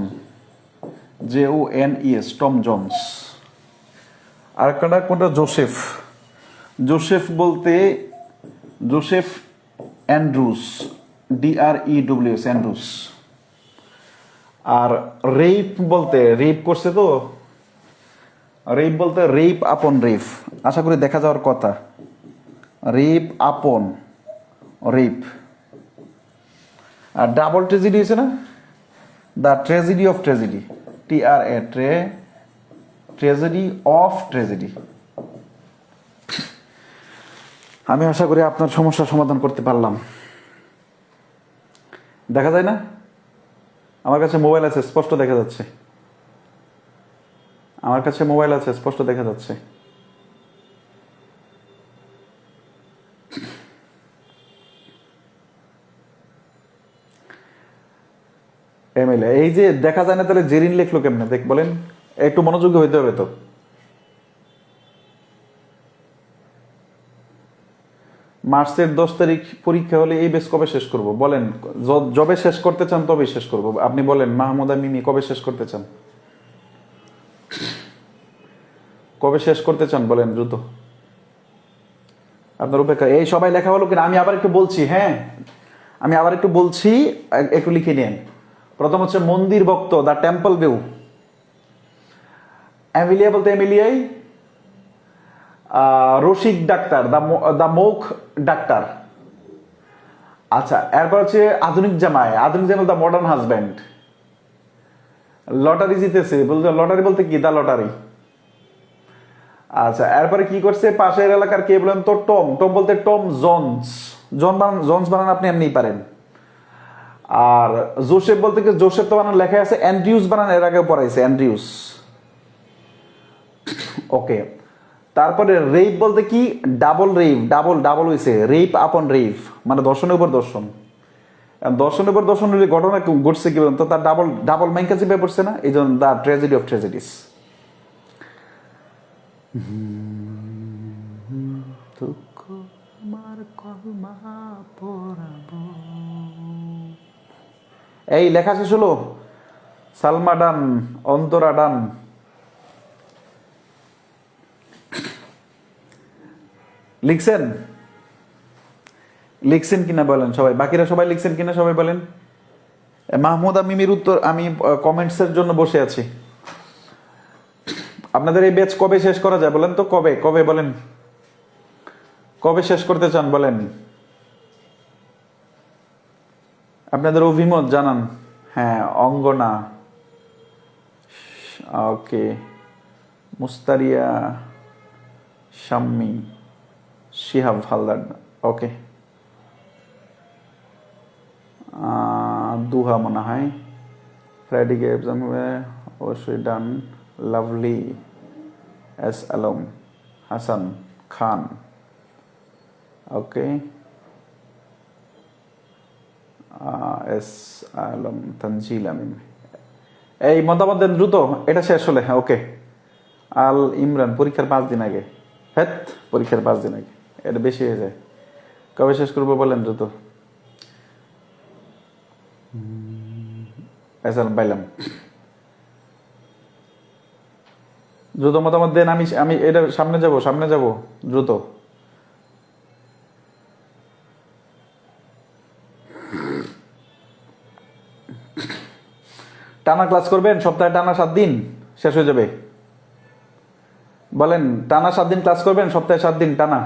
JONES, টম জোন্স। আর কোনটা? জোসেফ বলতে জোসেফ অ্যান্ড্রুস, DREWS, অ্যান্ড্রুস। আর রেপ বলতে, রেপ করছে তো, রেপ বলতে রেপ আপন রেপ, আশা করি দেখা যাওয়ার কথা। রেপ আপন রেপ। আর ডাবল ট্রেজেডি হয়েছে না, the tragedy of tragedy, TRA, tragedy of tragedy. আমি আশা করি আপনার সমস্যার সমাধান করতে পারলাম। দেখা যায় না? আমার কাছে মোবাইল আছে, স্পষ্ট দেখা যাচ্ছে। আমার কাছে মোবাইল আছে, স্পষ্ট দেখা যাচ্ছে। এমএলএ, এই যে দেখা যায় না, তাহলে জেরিন লিখলো কেমনে দেখ বলেন? একটু মনোযোগী হইতে হবে তো। মার্চের 10 তারিখ পরীক্ষা হলে এই বেস কবে শেষ করব বলেন? যবে শেষ করতে চান তবেই শেষ করব। আপনি বলেন মাহমুদা মিমি, কবে শেষ করতে চান? কবে শেষ করতে চান বলেন দ্রুত। আপনার উপেক্ষা। এই সবাই লেখা হলো কিনা আমি আবার একটু বলছি। হ্যাঁ, আমি আবার একটু বলছি, একটু লিখে নিন। প্রথম হচ্ছে মন্দির ভক্ত, দা টেম্পল ভিউ। এমিলিয়া বলতে এমিলিয়াই। রসিক ডাক্তার, দা মুখ ডাক্তার। আচ্ছা, এরপর হচ্ছে আধুনিক জামাই, দা মডার্ন হাজব্যান্ড। লটারি জিতেছে বলতে, লটারি বলতে কি? দা লটারি। আচ্ছা, এরপরে কি করছে পাশের এলাকার কে বলেন তো? টম। টম বলতে টম জোন্স। জোন্স বানান আপনি এমনিই পারেন। আর জোসেফ বলতে কি, জোসেফ তো বানান লেখা আছে, অ্যান্ড্রিউস বানান এর আগে পড়াইছে, অ্যান্ড্রিউস। ওকে। তারপরে রেপ বলতে কি, ডাবল রেপ, ডাবল ডাবল হয়েছে, রেপ আপন রেপ, মানে দর্শনের উপর দর্শন। দর্শনের উপর দর্শন ঘটনা ঘটছে কি বলেন তো, তার ডাবল ডাবল মাইকা চেপে পড়ছে না, এই জন্য দ্য ট্র্যাজেডি অফ ট্র্যাজেডিস। দুঃখ আমার কলমা পড়াবো। এই লেখা শেষ হলো। সালমা ডান, অন্তরা ডান। লিখছেন? লিখছেন কিনা বলেন সবাই, বাকিরা সবাই লিখছেন কিনা সবাই বলেন। মাহমুদ আমিমির উত্তর, আমি কমেন্টসের জন্য বসে আছি। আপনাদের এই ব্যাচ কবে শেষ করা যায় বলেন তো, কবে কবে বলেন, কবে শেষ করতে চান বলেন, আপনাদের অভিমত জানান। হ্যাঁ, অঙ্গনা, ওকে, মুস্তারিয়া, শাম্মী, শিহাব হালদার, ওকে, দুহা মনে হয়, ফ্রাইডে এক্সাম অবশ্যই ডান, লাভলি, এস আলম, হাসান খান, ওকে, এস আলম, তানজিল আমিন। এই মতামত দেন দ্রুত, এটা শেষ হলে। হ্যাঁ, ওকে। আল ইমরান, পরীক্ষার 5 দিন আগে। হ্যাঁ, পরীক্ষার 5 দিন আগে, এটা বেশি হয়ে যায়। কবে শেষ করবো বলেন দ্রুত। পাইলাম, দ্রুত মতামত দেন। আমি আমি এটা সামনে যাব, সামনে যাব, দ্রুত। টানা ক্লাস করবেন, সপ্তাহে টানা 7 দিন, শেষ হয়ে যাবে। বলেন, টানা 7 দিন ক্লাস করবেন, সপ্তাহে 7 দিন টানা।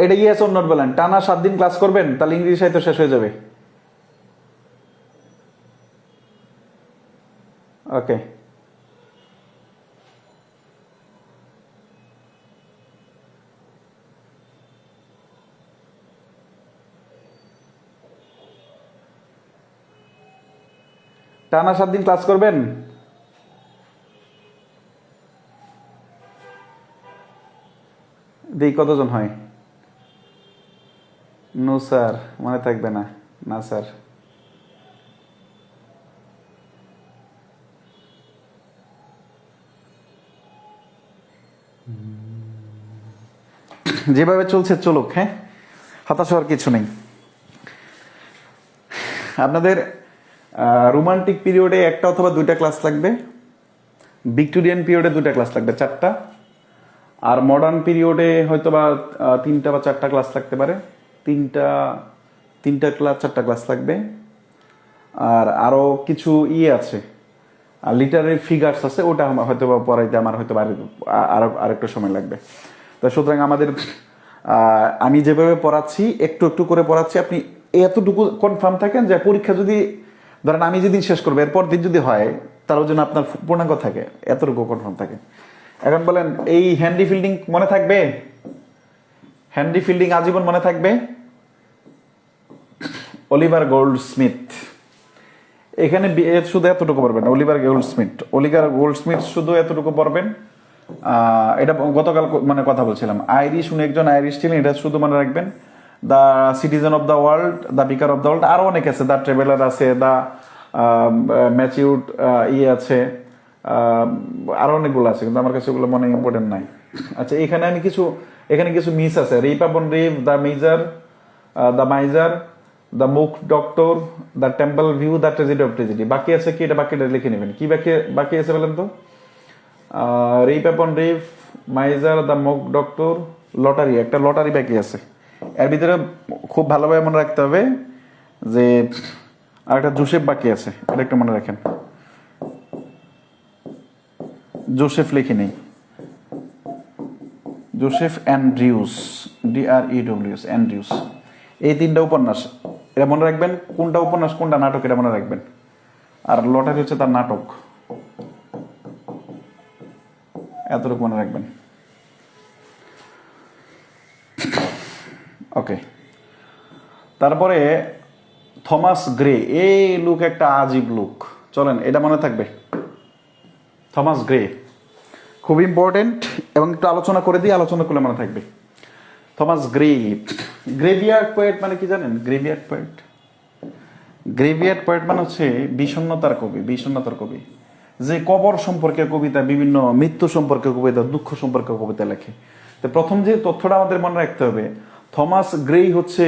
এটা ইয়েস অর নট বলেন। টানা 7 দিন ক্লাস করবেন, তাহলে ইংরেজি সাহিত্য শেষ হয়ে যাবে। ওকে। টানা 7 দিন ক্লাস করবেন। দেখি কতজন হয়। নো স্যার, মনে থাকবে না। না স্যার। যেভাবে চলছে চলুক, হ্যাঁ, হতাশ হওয়ার কিছু নেই। আপনাদের রোমান্টিক পিরিয়ডে 1টা অথবা 2টা ক্লাস লাগবে, ভিক্টোরিয়ান পিরিয়ডে 2টা ক্লাস লাগবে, 4টা, আর মডার্ন পিরিয়ডে হয়তো বা 3টা বা 4টা ক্লাস লাগতে পারে। 3টা ক্লাস, 4টা ক্লাস লাগবে। আর আরো কিছু আছে, লিটারারি ফিগার্স আছে, ওটা হয়তো বা পড়াইতে আমার হয়তো আরেকটু সময় লাগবে। তো সুতরাং আমাদের আমি যেভাবে পড়াচ্ছি, একটু একটু করে পড়াচ্ছি, আপনি এতটুকু কনফার্ম থাকেন যে পরীক্ষা যদি ধরেন আমি যেদিন শেষ করবো এরপর দিন যদি হয়, তার জন্য আপনার পূর্ণাঙ্গ থাকে, এতটুকু কনফার্ম থাকে। এখন বলেন, এই হেনরি ফিল্ডিং মনে থাকবে? হেনরি ফিল্ডিং আজীবন মনে থাকবে? অলিভার গোল্ডস্মিথ, এখানে শুধু এতটুকু পড়বেন। অলিভার গোল্ডস্মিথ শুধু এতটুকু পড়বেন। এটা গতকাল মানে কথা বলছিলাম, আইরিশ, উনি একজন আইরিশ ছিলেন, এটা শুধু মনে রাখবেন। The citizen of the world, the beaker of the world, আরো অনেক আছে, দ্য ট্রাভেলার আছে, দ্য ম্যাচিউড আছে, আরো অনেকগুলো আছে, কিন্তু আমার কাছে ওগুলো মনে ইম্পর্টেন্ট নাই। আচ্ছা, এখানে কিছু মিস আছে। Rape upon rape, the miser, the miser, the mock doctor, the temple beau, the tragedy of tragedy. বাকি আছে কি, এটা বাকিটা লিখে নেবেন। কি বাকি আছে বলেন তো? রিপ upon rib, miser, the mock doctor, lottery, একটা লটারি বাকি আছে। এর ভিতরে খুব ভালোভাবে মনে রাখতে হবে যে আরেকটা জোসেফ বাকি আছে, এটা একটু মনে রাখেন। জোসেফ লিখে নেই, জোসেফ অ্যান্ড্রিউস, DREWS, অ্যান্ড্রিউস। এই 3টা উপন্যাস, এটা মনে রাখবেন। কোনটা উপন্যাস কোনটা নাটক, এটা মনে রাখবেন। আর লটারি হচ্ছে তার নাটক। এতটুকু মনে রাখবেন। ওকে, তারপরে থমাস গ্রে, এই লুক একটা আজীব লুক, চলেন এটা মনে থাকবে। থমাস গ্রে খুব ইম্পর্টেন্ট, এবং একটু আলোচনা করে দিয়ে, আলোচনা করলে মনে থাকবে। থমাস গ্রে, গ্রেভিয়ার্ড পোয়েট মানে কি জানেন? গ্রেভিয়ার্ড পোয়েট, গ্রেভিয়ার্ড পোয়েট মানে হচ্ছে বিষণ্ণতার কবি, বিষণ্ণতার কবি, যে কবর সম্পর্কে কবিতা, বিভিন্ন মৃত্যু সম্পর্কে কবিতা, দুঃখ সম্পর্কে কবিতা লেখে। তো প্রথম যে তথ্যটা আমাদের মনে রাখতে হবে, থমাস গ্রে হচ্ছে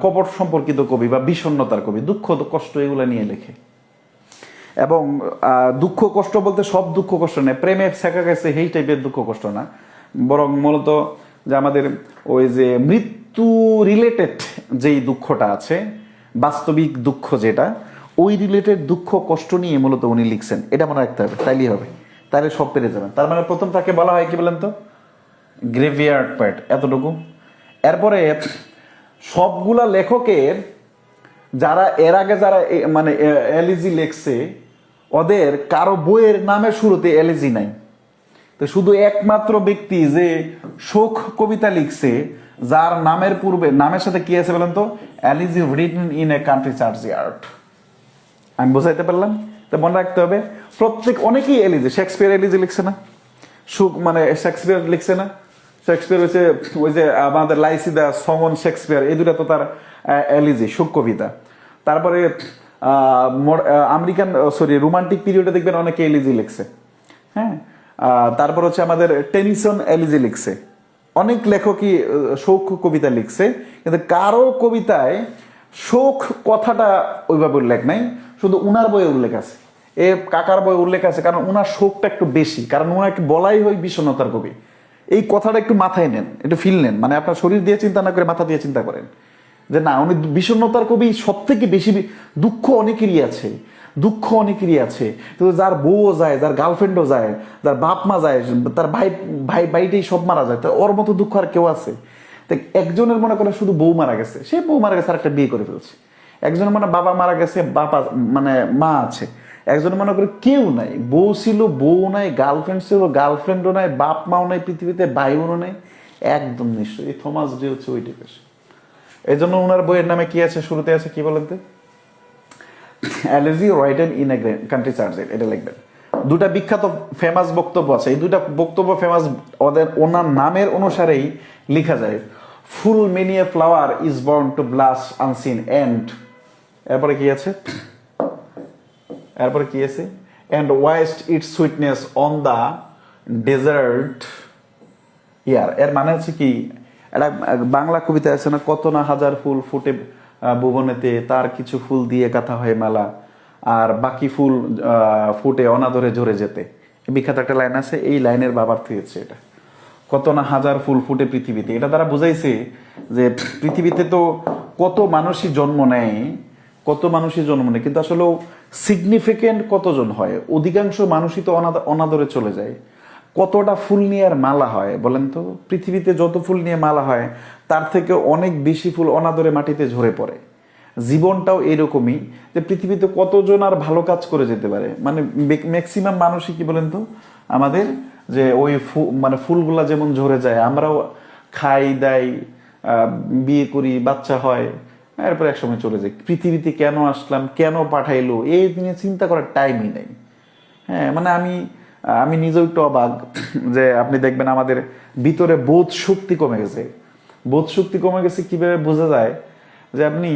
কবর সম্পর্কিত কবি বা বিষণ্ণতার কবি, দুঃখ কষ্ট এগুলা নিয়ে লেখে। এবং দুঃখ কষ্ট বলতে সব দুঃখ কষ্ট নেই, প্রেমে শেখা গেছে এই টাইপের দুঃখ কষ্ট না, বরং মূলত যে আমাদের ওই যে মৃত্যু রিলেটেড যেই দুঃখটা আছে, বাস্তবিক দুঃখ যেটা, ওই রিলেটেড দুঃখ কষ্ট নিয়ে মূলত উনি লিখছেন। এটা মনে রাখতে হবে, তাইলেই হবে, তাহলে সব পেরে যাবেন। তার মানে প্রথম তাকে বলা হয় কি বলেন তো? গ্রেভিয়ার্ড পোয়েট, এতটুকু। এরপরে সবগুলা লেখকের যারা এর আগে যারা মানে এলিজি লেখছে, ওদের কারো বইয়ের নামের শুরুতে এলিজি নাই। তো শুধু একমাত্র ব্যক্তি যে শোক কবিতা লিখছে, যার নামের পূর্বে নামের সাথে কি আছে বলেন তো? Elegy written in a country churchyard. আমি বোঝাইতে পারলাম? তো মনে রাখতে হবে, প্রত্যেক অনেকেই এলিজি, শেক্সপিয়ার এলিজি লিখছে না? সুখ মানে শেক্সপিয়ার লিখছে না? শেক্সপিয়ার হচ্ছে ওই যে আমাদের লাইসিদা, সং অন শেক্সপিয়ার, এই দুটা তো তার এলিজি, শোক কবিতা। তারপরে আমেরিকান রোমান্টিক পিরিয়ডে দেখবেন অনেকে এলিজি লিখছে। হ্যাঁ, তারপর হচ্ছে আমাদের টেনিসন এলিজি লিখছে। অনেক লেখকই শোক কবিতা লিখছে, কিন্তু কারো কবিতায় শোক কথাটা ওইভাবে উল্লেখ নাই, শুধু উনার বইয়ে উল্লেখ আছে, এ কাকার বই উল্লেখ আছে, কারণ উনার শোকটা একটু বেশি, কারণ উনাকে বলাই হয় বিষণ্ণতার কবি। এই কথাটা একটু মাথায় নেন, একটু ফিল নেন, মানে আপনার শরীর দিয়ে চিন্তা না করে মাথা দিয়ে চিন্তা করেন যে না, উনি বিষণ্ণতার কবি। সব থেকে বেশি দুঃখ অনেকেরই আছে, দুঃখ অনেকেরই আছে, তো যার বউও যায়, যার গার্লফ্রেন্ডও যায়, যার বাপ মা যায়, তার ভাইটাই সব মারা যায়, তো ওর মতো দুঃখ আর কেউ আছে? তো একজনের মনে করে শুধু বউ মারা গেছে, সে বউ মারা গেছে আর একটা বিয়ে করে ফেলছে। একজনের মনে বাবা মারা গেছে, বাবা মানে মা আছে। একজনের মনে করে কেউ নাই, বউ ছিল, বউ নাই, গার্লফ্রেন্ড ছিল, গার্লফ্রেন্ডও নাই, বাপ মাও নাই পৃথিবীতে, ভাই বোনও নাই, একদম নিশ্চয়। এই থমাস ডে হচ্ছে ওই টাইপের। এই জন্য ওনার বইয়ের নামে কি আছে? শুরুতে আছে কি বলেন তো? Elegy written in a country churchyard, এটা লিখবেন। দুটা বিখ্যাত ফেমাস বক্তব্য আছে, এই দুটা বক্তব্য ফেমাস, ওনার নামের অনুসারেই লেখা যায়। Full many a flower is born to blush unseen and, এরপরে কি আছে? এরপরে কি আছে? And waste its sweetness on the desert air. এর মানে হচ্ছে কি? এটা বাংলা কবিতা আছে না, কত না হাজার ফুল ফুটে ভুবনেতে, তার কিছু ফুল দিয়ে গাঁথা হয় মালা, আর বাকি ফুল ফুটে অনাদরে ঝরে যেতে। বিখ্যাত একটা লাইন আছে, এই লাইনের বাবার হচ্ছে এটা। কত না হাজার ফুল ফুটে পৃথিবীতে, এটা তারা বুঝাইছে যে পৃথিবীতে তো কত মানুষই জন্ম নেয়, কত মানুষই জন্ম নেয়, কিন্তু আসলে সিগনিফিকেন্ট কতজন হয়? অধিকাংশ মানুষই তো অনাদরে চলে যায়। কতটা ফুল নিয়ে আর মালা হয় বলেন তো? পৃথিবীতে যত ফুল নিয়ে মালা হয়, তার থেকে অনেক বেশি ফুল অনাদরে মাটিতে ঝরে পড়ে। জীবনটাও এরকমই, যে পৃথিবীতে কতজন আর ভালো কাজ করে যেতে পারে, মানে ম্যাক্সিমাম মানুষই কি বলেন তো আমাদের, যে ওই মানে ফুলগুলা যেমন ঝরে যায়, আমরাও খাই দাই, বিয়ে করি, বাচ্চা হয়, এরপর একসময় চলে যায়। পৃথিবীতে কেন আসলাম, কেন পাঠাইলো, এই নিয়ে চিন্তা করার টাইমই নেই। হ্যাঁ, মানে আমি নিজেও একটু অবাক যে আপনি দেখবেন আমাদের ভিতরে বোধ শক্তি কমে গেছে। বোধ শক্তি কমে গেছে কিভাবে বোঝা যায়? যে আপনি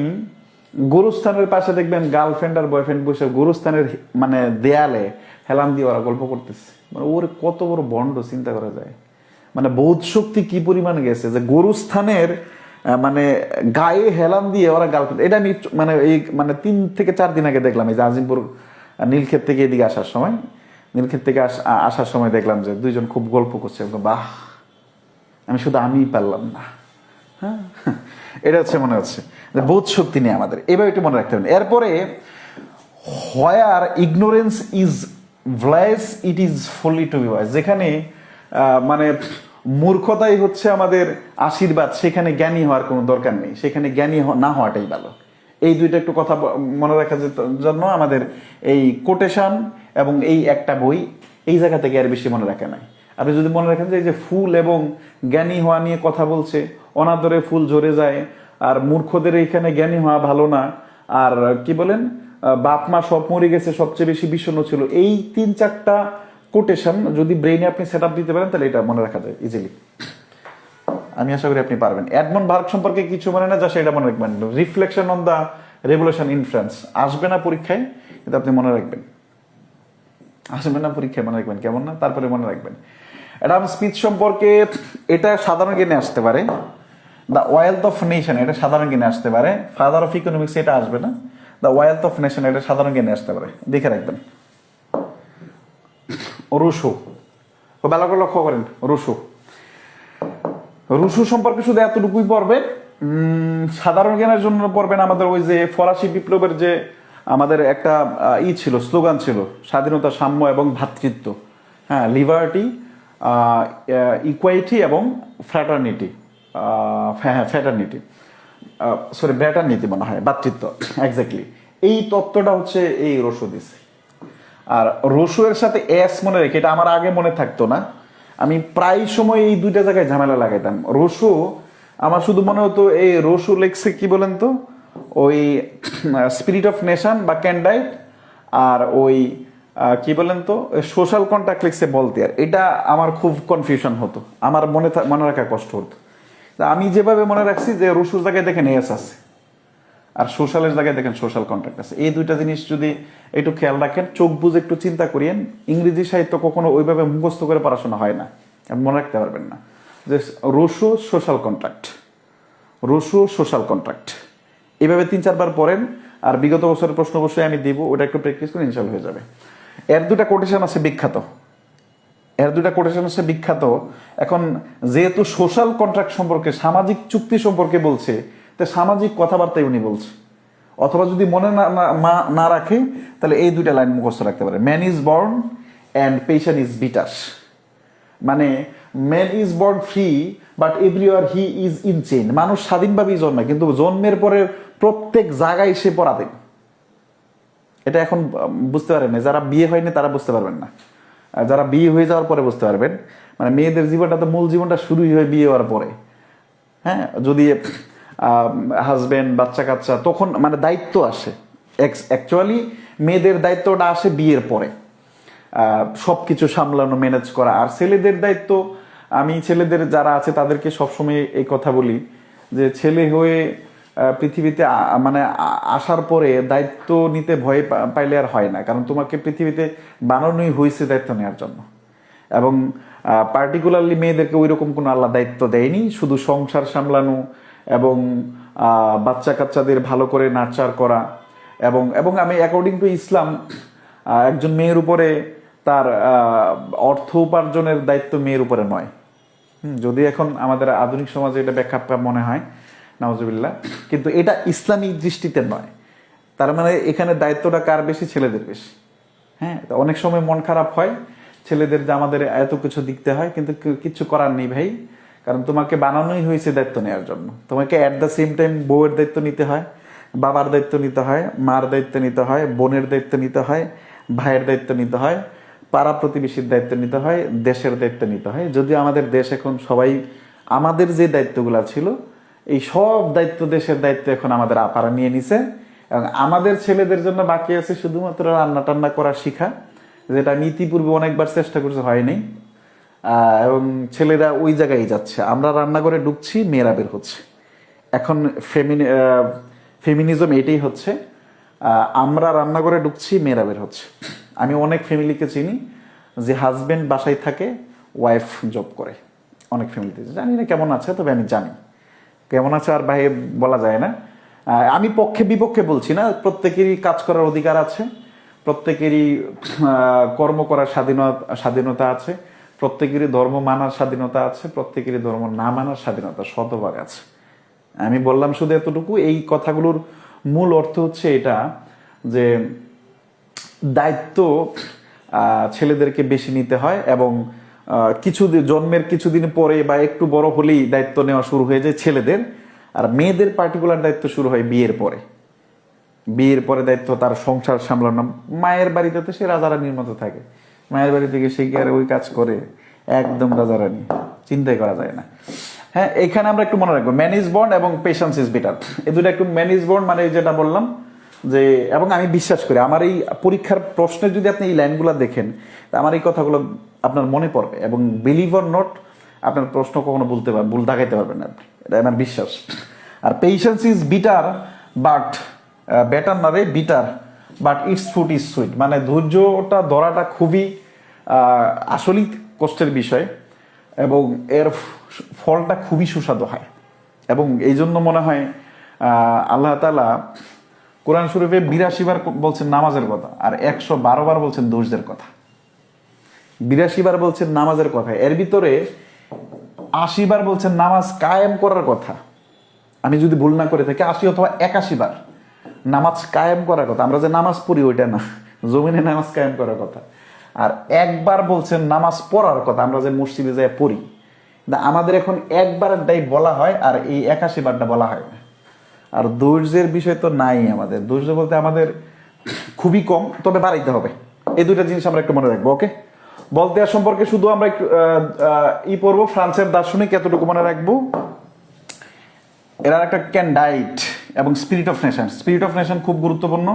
গোরস্থানের পাশে দেখবেন গার্লফ্রেন্ড আর বয়ফ্রেন্ড বসে গোরস্থানের মানে দেয়ালে হেলান দিয়ে ওরা গল্প করতেছে, মানে ওর কত বড় বন্ড চিন্তা করা যায়। মানে বোধ শক্তি কি পরিমাণ গেছে যে গোরস্থানের মানে গায়ে হেলান দিয়ে ওরা গার্লফ্রেন্ড। এটা আমি মানে এই মানে 3 থেকে 4 দিন আগে দেখলাম, এই যে আজিমপুর নীলক্ষেত থেকে এদিকে আসার সময়, নীলক্ষেত থেকে আসার সময় দেখলাম যে দুইজন খুব গল্প করছে। বাহ, আমিই পারলাম না। হ্যাঁ, এটা হচ্ছে মনে হচ্ছে যে বোধ শক্তি নেই আমাদের, এবার একটু মনে রাখতে হবে। এরপরে where ignorance is bliss it is folly to be wise, যেখানে মানে মূর্খতাই হচ্ছে আমাদের আশীর্বাদ, সেখানে জ্ঞানী হওয়ার কোনো দরকার নেই, সেখানে জ্ঞানী না হওয়াটাই ভালো। এই দুইটা একটু কথা মনে রাখার জন্য আমাদের এই কোটেশন এবং এই একটা বই এই জায়গা থেকে আর বেশি মনে রাখা নাই। আপনি যদি মনে রাখেন যে এই যে ফুল এবং জ্ঞানী হওয়া নিয়ে কথা বলছে, অনাদরে ফুল ঝরে যায়, আর মূর্খদের এখানে জ্ঞানী হওয়া ভালো না, আর কি বলেন বাপ মা সব মরে গেছে, সবচেয়ে বেশি বিষণ্ণ ছিল, এই 3-4টা কোটেশন যদি ব্রেইনে আপনি সেট আপ দিতে পারেন তাহলে এটা মনে রাখা যায় ইজিলি। আমি আশা করি আপনি পারবেন। এডমন্ড বার্গ সম্পর্কে কিছু মনে না যা সেটা মনে রাখবেন। Reflection on the revolution in France আসবে না পরীক্ষায়, কিন্তু আপনি মনে রাখবেন। আসবে না পরীক্ষায় মনে রাখবেন, কেমন না, তারপরে মনে রাখবেন। অ্যাডাম স্মিথ সম্পর্কে এটা সাধারণ জ্ঞানে আসতে পারে। দ্য ওয়েলথ অফ নেশন এটা সাধারণ জ্ঞানে আসতে পারে। ফাদার অফ ইকোনমিক্স এটা আসবে না। দ্য ওয়েলথ অফ নেশন এটা সাধারণ জ্ঞানে আসতে পারে, দেখে রাখবেন। রুশো, ভালো করে লক্ষ্য করেন। রুশো সম্পর্কে শুধু এতটুকুই পড়বেন। সাধারণ জ্ঞানের জন্য পড়বেন আমাদের ওই যে ফরাসি বিপ্লবের যে আমাদের একটা ছিল, স্লোগান ছিল, স্বাধীনতা, সাম্য এবং ভ্রাতৃত্ব। হ্যাঁ, লিবার্টি, ইকুয়ালিটি এবং ফ্র্যাটার্নিটি, ব্র্যাটার্নিটি মনে হয়, ভ্রাতৃত্ব, এক্স্যাক্টলি। এই তত্ত্বটা হচ্ছে এই রুশো দিছে। আর রুশো এর সাথে এস মনে রেখে, এটা আমার আগে মনে থাকতো না, আমি প্রায় সময় এই দুইটা জায়গায় ঝামেলা লাগাইতাম। রুশো আমার শুধু মনে হতো এই রুশো লেখছে কি বলেন তো, ওই স্পিরিট অফ নেশন বা ক্যান্ডাইট, আর ওই কি বলেন তো সোশ্যাল কন্ট্রাক্ট লিখছে বলতেয়ার। এটা আমার খুব কনফিউশন হতো, আমার মনে রাখা কষ্ট হতো। আমি যেভাবে মনে রাখছি যে রুশোর জায়গায় দেখেন এস আছে, আর সোশ্যালের জায়গায় দেখেন সোশ্যাল কন্ট্রাক্ট আছে। এই দুইটা জিনিস যদি একটু খেয়াল রাখেন, চোখ বুঝে একটু চিন্তা করিয়েন। ইংরেজি সাহিত্য কখনো ওইভাবে মুখস্থ করে পড়াশোনা হয় না, মনে রাখতে পারবেন না। যে Rousseau social contract, Rousseau social contract, এইভাবে 3-4 বার পড়েন। আর বিগত বছরের প্রশ্ন অবশ্যই আমি দিব, ওটা একটু প্র্যাকটিস করে ইনশাল্লাহ হয়ে যাবে। এর দুটা কোটেশন আছে বিখ্যাত। এখন যেহেতু সোশ্যাল কন্ট্রাক্ট সম্পর্কে, সামাজিক চুক্তি সম্পর্কে বলছে, তো সামাজিক কথাবার্তাই উনি বলছে। অথবা যদি মনে না রাখে তাহলে এই দুইটা লাইন মুখস্থ রাখতে পারে। Man is born and patient is bitter. মানে man is born free but everywhere he is in chain. মানুষ স্বাধীনভাবেই জন্মায়, কিন্তু জন্মের পরে প্রত্যেক জায়গায় সে পরাধীন। এটা এখন বুঝতে পারেন না, যারা বিয়ে হয়নি তারা বুঝতে পারবেন না, যারা বিয়ে হয়ে যাওয়ার পরে বুঝতে পারবেন। মানে মেয়েদের জীবনটা তো, মূল জীবনটা শুরুই হয় বিয়ে হওয়ার পরে। হ্যাঁ, যদি হাজবেন্ড, বাচ্চা কাচ্চা, তখন মানে দায়িত্ব আসে। অ্যাকচুয়ালি মেয়েদের দায়িত্বটা আসে বিয়ের পরে, সবকিছু সামলানো, ম্যানেজ করা। আর ছেলেদের দায়িত্ব, আমি ছেলেদের যারা আছে তাদেরকে সবসময় এই কথা বলি যে ছেলে হয়ে পৃথিবীতে মানে আসার পরে দায়িত্ব নিতে ভয় পাইলে আর হয় না, কারণ তোমাকে পৃথিবীতে বানানোই হয়েছে দায়িত্ব নেওয়ার জন্য। এবং পার্টিকুলারলি মেয়েদেরকে ওই রকম কোনো আল্লাহ দায়িত্ব দেয়নি, শুধু সংসার সামলানো এবং বাচ্চা কাচ্চাদের ভালো করে নার্চার করা। এবং আমি অ্যাকর্ডিং টু ইসলাম, একজন মেয়ের উপরে তার অর্থ উপার্জনের দায়িত্ব মেয়ের উপরে নয়। যদি এখন আমাদের আধুনিক সমাজে এটা ব্যাখ্যা মনে হয়, নাউজুবিল্লাহ, কিন্তু এটা ইসলামিক দৃষ্টিতে নয়। তার মানে এখানে দায়িত্বটা কার বেশি? ছেলেদের বেশি। হ্যাঁ, অনেক সময় মন খারাপ হয় ছেলেদের যে আমাদের এত কিছু দিতে হয়, কিন্তু কিছু করার নেই ভাই, কারণ তোমাকে বানানোই হয়েছে দায়িত্ব নেওয়ার জন্য। তোমাকে অ্যাট দ্য সেম টাইম বউয়ের দায়িত্ব নিতে হয়, বাবার দায়িত্ব নিতে হয়, মার দায়িত্ব নিতে হয়, বোনের দায়িত্ব নিতে হয়, ভাইয়ের দায়িত্ব নিতে হয়, পাড়া প্রতিবেশীর দায়িত্ব নিতে হয়, দেশের দায়িত্ব নিতে হয়। যদি আমাদের দেশ এখন সবাই, আমাদের যে দায়িত্বগুলো ছিল, এই সব দায়িত্ব, দেশের দায়িত্ব এখন আমাদের আপারা নিয়ে নিছে। এবং আমাদের ছেলেদের জন্য বাকি আছে শুধুমাত্র রান্না টান্না করা শিখা, যেটা আমি ইতিপূর্বে অনেকবার চেষ্টা করতে হয়নি। এবং ছেলেরা ওই জায়গায় যাচ্ছে, আমরা রান্নাঘরে ঢুকছি, মেয়েরা বের হচ্ছে। এখন ফেমিনিজম এটাই হচ্ছে, আমরা রান্নাঘরে ঢুকছি, মেয়েরা বের হচ্ছে। আমি অনেক ফ্যামিলিকে চিনি যে হাজবেন্ড বাসায় থাকে, ওয়াইফ জব করে। অনেক ফ্যামিলিতে জানি না কেমন আছে, তবে আমি জানি কেমন আছে, আর বাইরে বলা যায় না। আমি পক্ষে বিপক্ষে বলছি না, প্রত্যেকেরই কাজ করার অধিকার আছে, প্রত্যেকেরই কর্ম করার স্বাধীনতা আছে, প্রত্যেকেরই ধর্ম মানার স্বাধীনতা আছে, প্রত্যেকেরই ধর্ম না মানার স্বাধীনতা শতভাগ আছে। আমি বললাম শুধু এতটুকু। এই কথাগুলোর মূল অর্থ হচ্ছে এটা যে দায়িত্ব ছেলেদেরকে বেশি নিতে হয়, এবং জন্মের কিছুদিন পরে বা একটু বড় হলেই দায়িত্ব নেওয়া শুরু হয়ে যায় ছেলেদের, আর মেয়েদের পার্টিকুলার দায়িত্ব শুরু হয় বিয়ের পরে। বিয়ের পরে দায়িত্ব তার সংসার সামলানো। মায়ের বাড়িতে তো সে রাজারানীর মতো থাকে, মায়ের বাড়ি থেকে সে কি আর ওই কাজ করে? একদম রাজারানী, চিন্তাই করা যায় না। হ্যাঁ, এখানে আমরা একটু মনে রাখবো ম্যান ইজ বর্ন এবং পেশেন্স ইজ বেটার, এই দুটো একটু। ম্যান ইজ বর্ন মানে যেটা বললাম যে, এবং আমি বিশ্বাস করি আমার এই পরীক্ষার প্রশ্নে যদি আপনি এই লাইনগুলো দেখেন, আমার এই কথাগুলো আপনার মনে পড়বে, এবং বিলিভ অর নট আপনার প্রশ্ন কখনো ভুল দেখাইতে পারবেন না আপনি, এটা আমার বিশ্বাস। আর patience is bitter but, better না রে, bitter but its food is sweet, মানে ধৈর্যটা ধরাটা খুবই আসলেই কষ্টের বিষয়, এবং এর ফলটা খুবই সুস্বাদু হয়। এবং এই জন্য মনে হয় আল্লাহ তাআলা কোরআন শরীফে 82 বার বলছেন নামাজের কথা, আর 112 বার বলছেন ধৈর্যের কথা। 82 বার বলছেন নামাজের কথা, এর ভিতরে 80 বার বলছেন নামাজ কায়েম করার কথা। আমি যদি ভুল না করে থাকি 80 অথবা 81 বার নামাজ কায়েম করার কথা। আমরা যে নামাজ পড়ি ওইটা না, জমিনে নামাজ কায়েম করার কথা। আর একবার বলছেন নামাজ পড়ার কথা, আমরা যে মসজিদে যাই পড়ি। আমাদের এখন একবারটাই বলা হয়, আর এই 81 বারটা বলা হয় না। আর ধৈর্যের বিষয় তো নাই আমাদের, ধৈর্য বলতে আমাদের খুবই কম, তবে বাড়াইতে হবে। এই দুইটা জিনিস আমরা একটু মনে রাখবো, ওকে? বলতেয়ার সম্পর্কে শুধু আমরা একটু পড়বো, ফ্রান্সের দার্শনিক এতটুকু মনে রাখবো। এরা একটা ক্যান্ডাইট এবং spirit of nation. Spirit of nation খুব গুরুত্বপূর্ণ,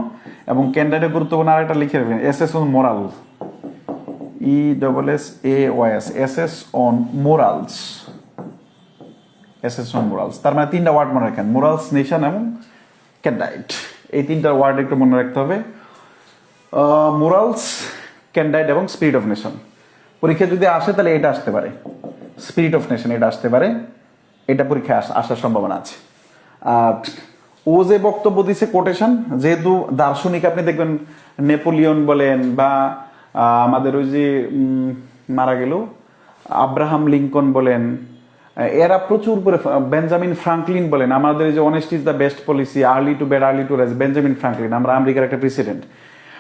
এবং ক্যান্ডাইটও গুরুত্বপূর্ণ। আর একটা লিখে রাখবেন, S S on moral, ESSAOS, SS on morals, SS on morals. তার মানে 3টা ওয়ার্ড মনে রাখেন, মোরালস, নেশন এবং ক্যান্ডাইট। এই 3টা ওয়ার্ড একটু মনে রাখতে হবে, মোরালস, ক্যান্ডাইট এবং স্পিরিট অফ নেশন। পরীক্ষা যদি আসে তাহলে এটা আসতে পারে, স্পিরিট অফ নেশন এটা আসতে পারে, এটা পরীক্ষায় আসার সম্ভাবনা আছে। আর ও যে বক্তব্য দিছে কোটেশন, যেহেতু দার্শনিক, আপনি দেখবেন নেপোলিয়ন বলেন বা আমাদের ওই যে মারা গেল আব্রাহাম লিঙ্কন বলেন, এরা প্রচুর করে, বেঞ্জামিন ফ্রাঙ্কলিন বলেন, আমাদের যে honest is the best policy, early to bed early to rise, Benjamin Franklin, আমরা আমেরিকার একটা প্রেসিডেন্ট,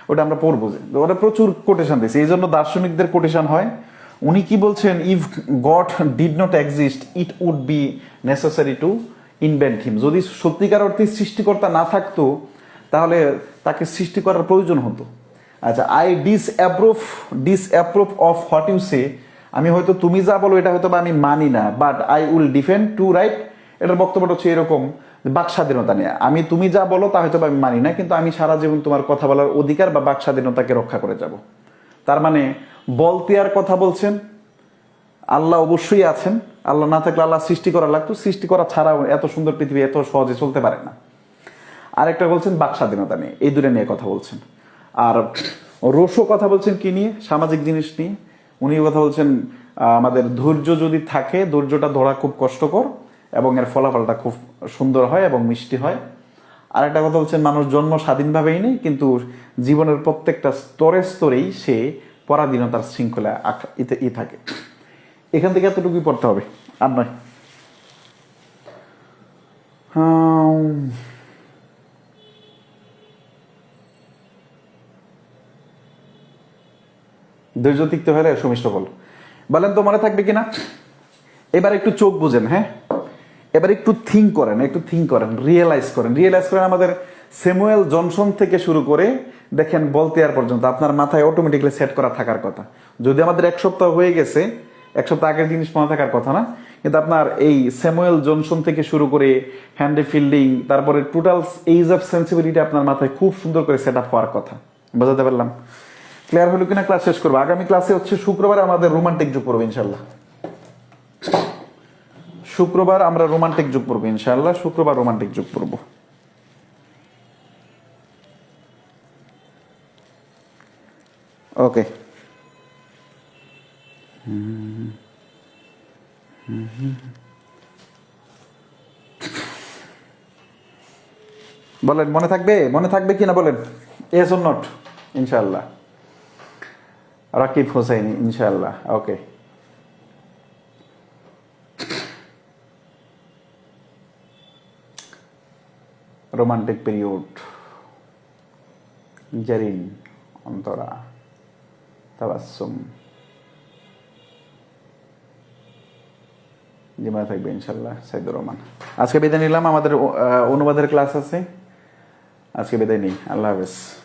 ওটা আমরা পড়বো যে ওরা প্রচুর কোটেশন দিয়েছে। এই জন্য দার্শনিকদের কোটেশন হয়। উনি কি বলছেন, if God did not exist it would be necessary to invent him. যদি সত্যিকার অর্থে সৃষ্টিকর্তা না থাকতো তাহলে তাকে সৃষ্টি করার প্রয়োজন হতো। আচ্ছা, I disapprove of what you say, আমি হয়তো তুমি যা বলো এটা হয়তো বা আমি মানি না, but I will defend two right. এটার বক্তব্যটা হচ্ছে এরকম, বাক স্বাধীনতা নিয়ে, আমি তুমি যা বলো তা হয়তো আমি মানি না, কিন্তু আমি সারা জীবন তোমার কথা বলার অধিকার বা বাক স্বাধীনতাকে রক্ষা করে যাব। তার মানে বলতেয়ার কথা বলছেন, আল্লাহ অবশ্যই আছেন, আল্লাহ না থাকলে আল্লাহ সৃষ্টি করা লাগতো, সৃষ্টি করা ছাড়াও এত সুন্দর পৃথিবী এত সহজে চলতে পারে না। আরেকটা বলছেন বাক স্বাধীনতা নিয়ে, এই দুটো নিয়ে কথা বলছেন। আর রোশো কথা বলছেন কি নিয়ে, সামাজিক জিনিস নিয়ে। উনি কথা বলছেন আমাদের ধৈর্য যদি থাকে, ধৈর্যটা ধরা খুব কষ্টকর এবং এর ফলাফলটা খুব সুন্দর হয় এবং মিষ্টি হয়। আর একটা কথা বলছেন মানুষ জন্ম স্বাধীনভাবেই নেই, কিন্তু জীবনের প্রত্যেকটা স্তরে স্তরেই সে পরাধীনতার শৃঙ্খলা থাকে। এখান থেকে এতটুকুই পড়তে হবে, আর নয়। ধৈর্য তিক্ত হলে সুমিষ্ট ফল, বলেন তো মনে থাকবে কিনা? এবার একটু চোখ বুঝেন, হ্যাঁ, এবার একটু থিঙ্ক করেন, রিয়েলাইজ করেন। আমাদের স্যামুয়েল জনসন থেকে শুরু করে দেখেন বলতেয়ার পর্যন্ত আপনার মাথায় অটোমেটিকলি সেট করা থাকার কথা। যদি আমাদের 1 সপ্তাহ হয়ে গেছে, 1 সপ্তাহ আগের জিনিস মনে থাকার কথা না, কিন্তু আপনার এই স্যামুয়েল জনসন থেকে শুরু করে হ্যান্ডি ফিল্ডিং, তারপরে টোটাল এজ অফ সেন্সিবিলিটি আপনার মাথায় খুব সুন্দর করে সেট আপ হওয়ার কথা। বোঝাতে পারলাম? ক্লিয়ার হলো কিনা? ক্লাস শেষ করবো। আগামী ক্লাসে হচ্ছে শুক্রবার আমাদের রোমান্টিক যুগ পড়বো ইনশাল্লাহ। শুক্রবার আমরা রোমান্টিক যুগ পড়বো ইনশাল্লাহ, শুক্রবার রোমান্টিক যুগ পড়বো। ওকে, বলেন মনে থাকবে কিনা বলেন? S or not? ইনশাল্লাহ। রাকিব হোসেন ইনশাল্লাহ। ওকে, রোমান্টিক পিরিয়ড, জারিন, অন্তরা, তাবাসসুম, জিমা থাকবে ইনশাল্লাহ। সাইদুর রহমান। আজকে বিদায় নিলাম, আমাদের অনুবাদের ক্লাস আছে। আজকে বিদায় নেই, আল্লাহ হাফেজ।